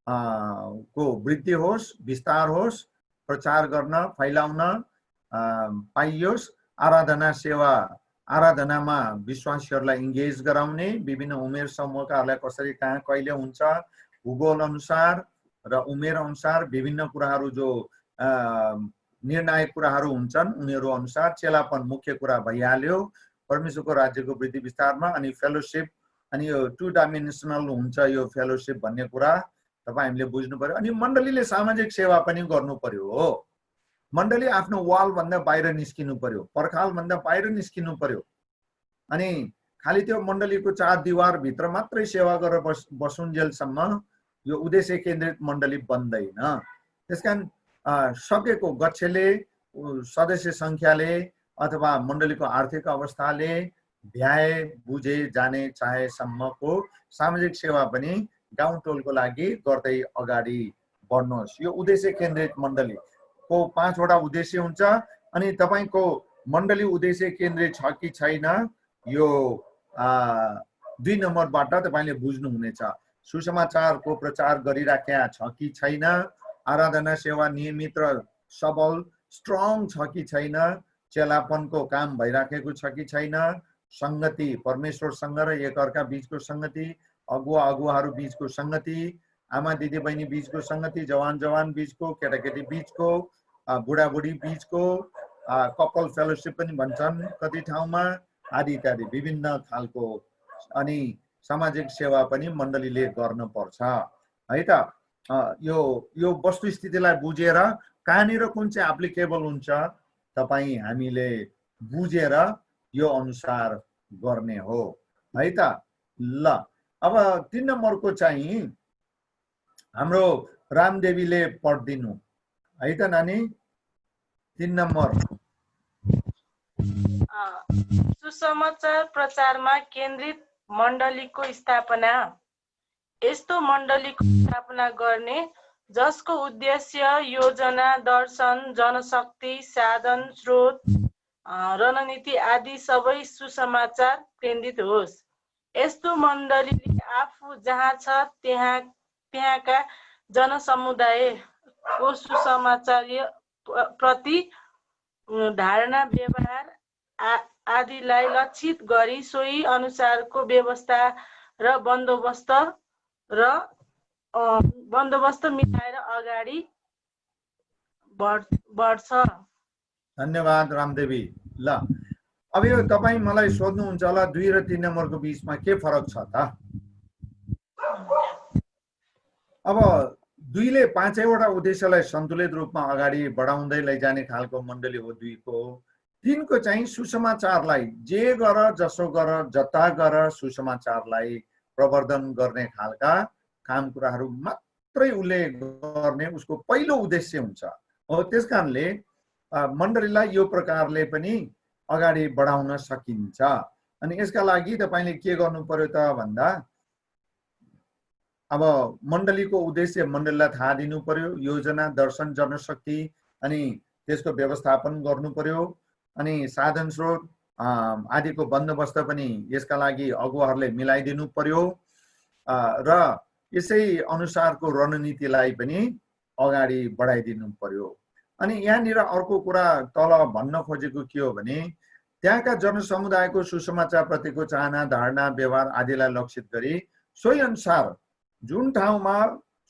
को वृद्धि होस्, विस्तार होस्, प्रचार गर्न, फैलाउन पाइयोस्। आराधना सेवा, आराधनामा विश्वासीहरूलाई इन्गेज गराउने, विभिन्न उमेर समूहकाहरूलाई कसरी कहाँ कहिले हुन्छ, भूगोल अनुसार र उमेर अनुसार विभिन्न कुराहरू जो निर्णायक कुराहरू हुन्छन् उनीहरू अनुसार। चेलापन मुख्य कुरा भइहाल्यो परमेश्वरको राज्यको वृद्धि विस्तारमा। अनि फेलोशिप, अनि यो 2 डाइमेन्सनल हुन्छ यो फेलोशिप भन्ने कुरा तपाईँ हामीले बुझ्नु पर्यो। अनि मण्डलीले सामाजिक सेवा पनि गर्नु पर्यो हो। मण्डली आफ्नो वाल भन्दा बाहिर निस्किनु पर्यो, पर्खाल भन्दा बाहिर निस्किनु पर्यो। अनि खालि त्यो मण्डलीको 4 दिवार भित्र मात्रै सेवा गरेर बसुन्जेलसम्म यो उद्देश्य केन्द्रित मण्डली बन्दैन। त्यसकारण सकेको गच्छेले, सदस्य संख्याले अथवा मण्डलीको आर्थिक अवस्थाले भ्याए, बुझे, जाने चाहेसम्मको सामाजिक सेवा पनि गाउँ टोलको लागि गर्दै अगाडि बढ्नुहोस्। यो उद्देश्य केन्द्रित मण्डलीको 5 वटा उद्देश्य हुन्छ। अनि तपाईको मण्डली उद्देश्य केन्द्रित छ कि छैन यो 2 नम्बरबाट तपाईले बुझ्नु हुनेछ। सुसमाचारको प्रचार गरिराखेका छ कि छैन, आराधना सेवा नियमित र सबल स्ट्रङ छ कि छैन, चेलापनको काम भइराखेको छ कि छैन, संगति परमेश्वरसँग र एकअर्का बीचको संगति, अगुवाहरू बीचको संगति, आमा दिदी बहिनी बीचको संगति, जवान बीचको, केटाकेटी बीचको, बुढाबुढी बीचको, कपल फेलोशिप पनि भन्छन् कति ठाउँमा, आदि इत्यादि विभिन्न खालको। अनि सामाजिक सेवा पनि मण्डलीले गर्न पर्छ है त। यो वस्तुस्थितिलाई बुझेर कहाँनिर कुन चाहिँ एप्लिकेबल हुन्छ, तपाईँ हामीले बुझेर यो अनुसार गर्ने हो है त। ल अब 3 नम्बरको चाहिँ हाम्रो रामदेवीले पढिदिनु है त नानी। 3 नम्बर सुसमाचार प्रचारमा केन्द्रित मण्डलीको स्थापना। यस्तो मण्डलीको स्थापना गर्ने जसको उद्देश्य, योजना, दर्शन, जनशक्ति, साधन, स्रोत, रणनीति आदि सबै सुसमाचार केन्द्रित होस्। यस्तो मण्डलीले आफू जहाँ छ त्यहाँका जनसमुदायको सुसमाचार प्रति धारणा, व्यवहार आदिलाई लक्षित गरी सोही अनुसारको व्यवस्था र बन्दोबस्त मिलाएर अगाडि बढ्छ। धन्यवाद रामदेवी। ल अब यो तपाईँ मलाई सोध्नुहुन्छ होला 2 र 3 नम्बरको बीचमा के फरक छ त? अब 2 ले 5वटा उद्देश्यलाई सन्तुलित रूपमा अगाडि बढाउँदै लैजाने खालको मण्डली हो 2 को। 3 को चाहिँ सुसमाचारलाई जे गर जसो गर जता गर सुसमाचारलाई प्रवर्धन गर्ने खालका काम कुराहरू मात्रै उसले गर्ने उसको पहिलो उद्देश्य हुन्छ हो। त्यसकारणले मण्डलीलाई यो प्रकारले पनि अगाडि बढाउन सकिन्छ। अनि यसका लागि तपाईले के गर्नु पर्यो त भन्दा अब मण्डलीको उद्देश्य मण्डलीलाई थाहा दिनु पर्यो, योजना, दर्शन, जनशक्ति अनि त्यसको व्यवस्थापन गर्नु पर्यो, अनि साधन स्रोत आदिको बन्दोबस्त पनि यसका लागि अगुवाहरूले मिलाइदिनु पर्यो र यसै अनुसारको रणनीतिलाई पनि अगाडि बढाइदिनु पर्यो। अनि यहाँनिर अर्को कुरा तल भन्न खोजेको के हो भने त्यहाँका जनसमुदायको सुसमाचार प्रतिको चाहना, धारणा, व्यवहार आदिलाई लक्षित गरी सोही अनुसार जुन ठाउँमा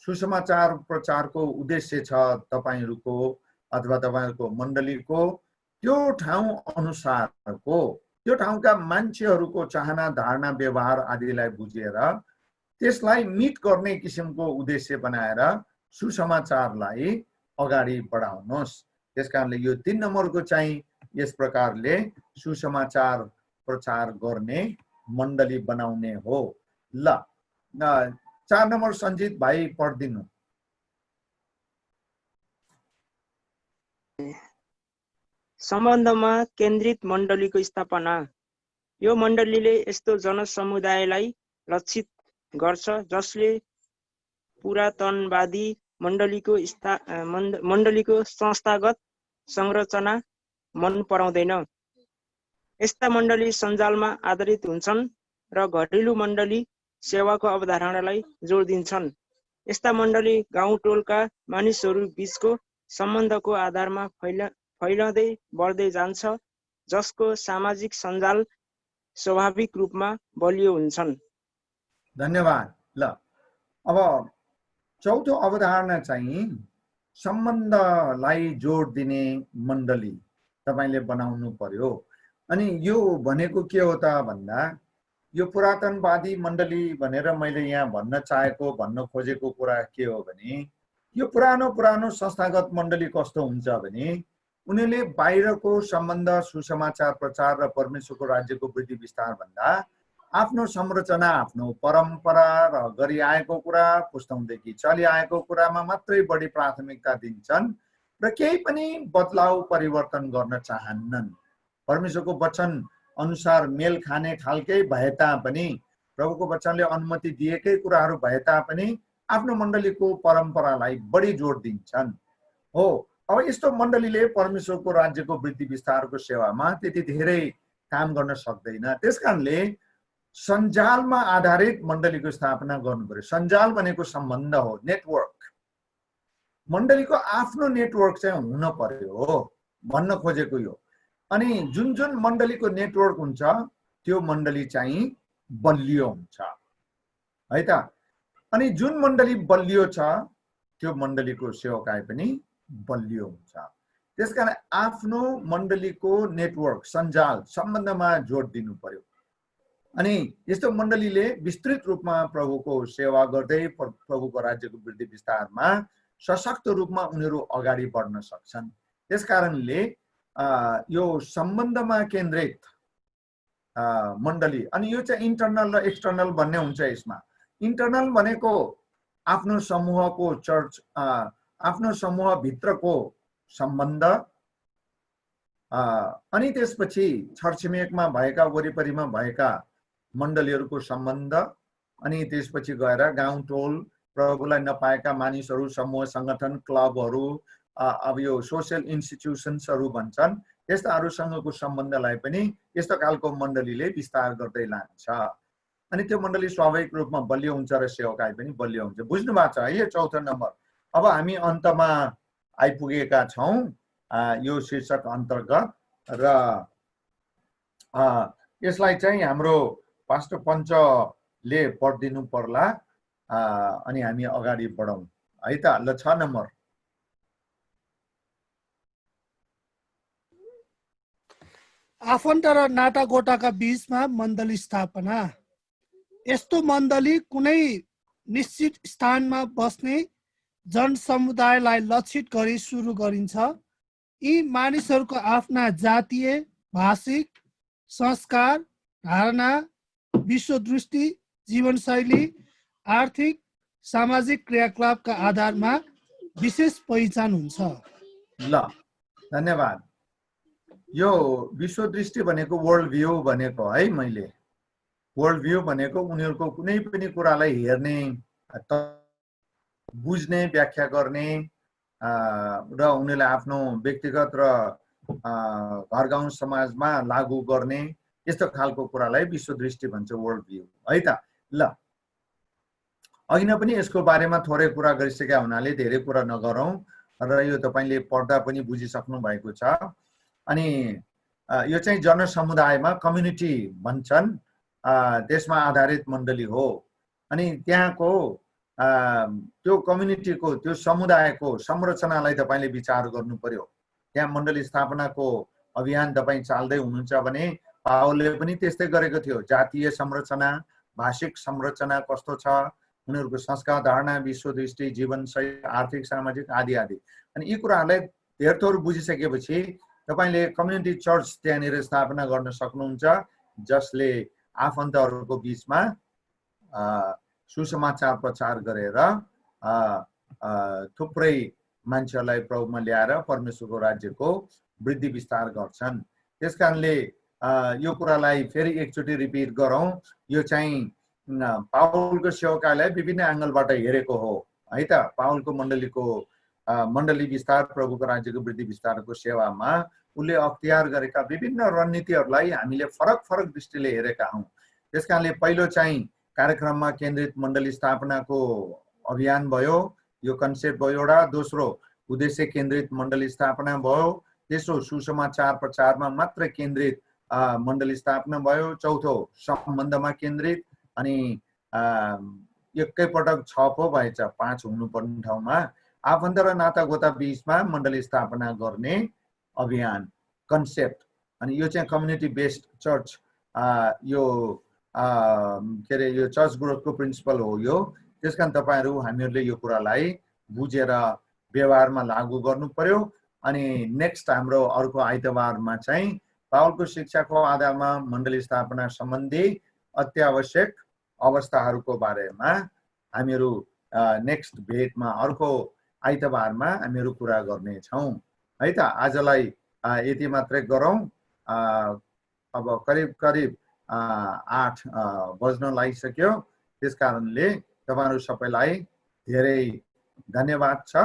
सुसमाचार प्रचारको उद्देश्य छ तपाईहरुको अथवा तपाईहरुको मण्डलीको, त्यो ठाउँ अनुसारको त्यो ठाउँका मान्छेहरुको चाहना, धारणा, व्यवहार आदिलाई बुझेर त्यसलाई मिट गर्ने किसिमको उद्देश्य बनाएर सुसमाचारलाई अगाडि बढाउनुहोस्। त्यसकारणले यो 3 नम्बरको चाहिँ यस प्रकारले सुसमाचार प्रचार गर्ने मण्डली बनाउने हो। ल 4 नम्बर सञ्जित भाइ पढिदिनु। सम्बन्धमा केन्द्रित मण्डलीको स्थापना। यो मण्डलीले यस्तो जनसमुदायलाई लक्षित गर्छ जसले पुरातनवादी मण्डलीको संस्थागत संरचना मन पराउँदैन। यस्ता मण्डली सञ्जालमा आधारित हुन्छन् र घरेलु मण्डली सेवाको अवधारणालाई जोड दिन्छन्। यस्ता मण्डली गाउँ टोलका मानिसहरू बीचको सम्बन्धको आधारमा फैलदै बढ्दै जान्छ, जसको सामाजिक सञ्जाल स्वाभाविक रूपमा बलियो हुन्छन्। धन्यवाद। ल अब चौथो अवधारणा चाहिँ सम्बन्धलाई जोड दिने मण्डली तपाईले बनाउनु पर्यो। अनि यो भनेको के हो त भन्दा यो पुरातनवादी मण्डली भनेर मैले यहाँ भन्न खोजेको कुरा के हो भने यो पुरानो संस्थागत मण्डली कस्तो हुन्छ भने उनीहरूले बाहिरको सम्बन्ध, सुसमाचार प्रचार र परमेश्वरको राज्यको वृद्धि विस्तार भन्दा आफ्नो संरचना, आफ्नो परम्परा र गरिआएको कुरा, पुस्तौंदेखि चलिआएको कुरामा मात्रै बढी प्राथमिकता दिन्छन् र केही पनि बदलाव परिवर्तन गर्न चाहन्नन्। परमेश्वरको वचन अनुसार मेल खाने खालकै भए तापनि, प्रभुको वचनले अनुमति दिएकै कुराहरू भए तापनि आफ्नो मण्डलीको परम्परालाई बढी जोड दिन्छन् हो। अब यस्तो मण्डलीले परमेश्वरको राज्यको वृद्धि विस्तारको सेवामा त्यति धेरै काम गर्न सक्दैन। त्यसकारणले सञ्जालमा आधारित मण्डलीको स्थापना गर्नु पर्यो। सञ्जाल भनेको सम्बन्ध हो, नेटवर्क। मण्डलीको आफ्नो नेटवर्क चाहिँ हुन पर्यो भन्न खोजेको यो। अनि जुन मण्डलीको नेटवर्क हुन्छ त्यो मण्डली चाहिँ बलियो हुन्छ है त। अनि जुन मण्डली बलियो छ त्यो मण्डलीको सेवकाई पनि बलियो हुन्छ। त्यसकारण आफ्नो मण्डलीको नेटवर्क, सञ्जाल, सम्बन्धमा जोड दिनु पर्यो। अनि यस्तो मण्डलीले विस्तृत रूपमा प्रभुको सेवा गर्दै प्रभुको राज्यको वृद्धि विस्तारमा सशक्त रूपमा उनीहरू अगाडि बढ्न सक्छन्। त्यसकारणले यो सम्बन्धमा केन्द्रित मण्डली। अनि यो चाहिँ इन्टरनल र एक्सटर्नल भन्ने हुन्छ यसमा। इन्टरनल भनेको आफ्नो समूहको चर्च, आफ्नो समूहभित्रको सम्बन्ध, अनि त्यसपछि छरछिमेकमा भएका वरिपरिमा भएका मण्डलीहरूको सम्बन्ध, अनि त्यसपछि गएर गाउँ टोल प्रभुलाई नपाएका मानिसहरू, समूह सङ्गठन, क्लबहरू, अब यो सोसियल इन्स्टिट्युसन्सहरू भन्छन्, यस्ताहरूसँगको सम्बन्धलाई पनि यस्तो खालको मण्डलीले विस्तार गर्दै लान्छ। अनि त्यो मण्डली स्वाभाविक रूपमा बलियो हुन्छ र सेवकाई पनि बलियो हुन्छ। बुझ्नु भएको छ है यो चौथो नम्बर। अब हामी अन्तमा आइपुगेका छौँ यो शीर्षक अन्तर्गत, र यसलाई चाहिँ हाम्रो पास्टर पञ्चले पढिदिनु पर्ला, अनि हामी अगाडि बढौँ है त। ल 6 नम्बर। आफन्त र नातागोताका बीचमा मण्डली स्थापना। यस्तो मण्डली कुनै निश्चित स्थानमा बस्ने जनसमुदायलाई लक्षित गरी सुरु गरिन्छ। यी मानिसहरूको आफ्ना जातीय, भाषिक, संस्कार, धारणा, विश्वदृष्टि, जीवनशैली, आर्थिक, सामाजिक क्रियाकलापका आधारमा विशेष पहिचान हुन्छ। ल धन्यवाद। यो विश्वदृष्टि भनेको वर्ल्ड भ्यू भनेको है, मैले वर्ल्ड भ्यू भनेको उनीहरूको कुनै पनि कुरालाई हेर्ने, बुझ्ने, व्याख्या गर्ने, र उनीहरूले आफ्नो व्यक्तिगत र घर गाउँ समाजमा लागू गर्ने, यस्तो खालको कुरालाई विश्वदृष्टि भन्छ, वर्ल्ड भ्यू है त। ल अघि नै पनि यसको बारेमा थोरै कुरा गरिसकेका हुनाले धेरै कुरा नगरौँ, र यो तपाईँले पढ्दा पनि बुझिसक्नु भएको छ। अनि यो चाहिँ जनसमुदायमा कम्युनिटी भन्छन्, त्यसमा आधारित मण्डली हो। अनि त्यहाँको त्यो कम्युनिटीको, त्यो समुदायको संरचनालाई तपाईँले विचार गर्नु पर्यो। त्यहाँ मण्डली स्थापनाको अभियान तपाईँ चाल्दै हुनुहुन्छ भने पावलले पनि त्यस्तै गरेको थियो। जातीय संरचना, भाषिक संरचना कस्तो छ, उनीहरूको संस्कार, धारणा, विश्वदृष्टि, जीवनशैली, आर्थिक, सामाजिक आदि आदि। अनि यी कुराहरूलाई धेर थोर बुझिसकेपछि तपाईले कम्युनिटी चर्च त्यहाँनिर स्थापना गर्न सक्नुहुन्छ, जसले आफन्तहरूको बीचमा सुसमाचार प्रचार गरेर थुप्रै मान्छेहरूलाई प्रभुमा ल्याएर परमेश्वरको राज्यको वृद्धि विस्तार गर्छन्। त्यसकारणले यो कुरालाई फेरि एकचोटि रिपिट गरौँ। यो चाहिँ पावलको सेवकालाई विभिन्न एंगलबाट हेरेको हो है त। पावलको मण्डली विस्तार, प्रभुको राज्यको वृद्धि विस्तारको सेवामा उनले अख्तियार गरेका विभिन्न रणनीतिहरूलाई हामीले फरक फरक दृष्टिले हेरेका हौं। त्यसकारणले पहिलो चाहिँ कार्यक्रममा केन्द्रित मण्डली स्थापनाको अभियान भयो, यो कन्सेप्ट भयो एउटा। दोस्रो उद्देश्य केन्द्रित मण्डली स्थापना भयो। तेस्रो सुसमाचार प्रचारमा मात्र केन्द्रित मण्डली स्थापना भयो। चौथो सम्बन्धमा केन्द्रित, अनि एकैपटक 6 पो भएछ, 5 हुनुपर्ने ठाउँमा आफन्त र नातागोता बीचमा मण्डली स्थापना गर्ने अभियान कन्सेप्ट। अनि यो चाहिँ कम्युनिटी बेस्ड चर्च, यो के अरे यो चर्च ग्रोथको प्रिन्सिपल हो यो। त्यसकारण तपाईहरु हामीहरूले यो कुरालाई बुझेर व्यवहारमा लागू गर्नु पर्यो। अनि नेक्स्ट हाम्रो अर्को आइतबारमा चाहिँ पावलको शिक्षाको आधारमा मण्डली स्थापना सम्बन्धी अत्यावश्यक अवस्थाहरूको बारेमा हामीहरू नेक्स्ट भेटमा अर्को आइतबारमा हामीहरू कुरा गर्ने छौं है त। आजलाई यति मात्रै गरौँ। अब करिब 8 बज्न लागिसक्यो। त्यसकारणले तपाईहरु सबैलाई धेरै धन्यवाद छ।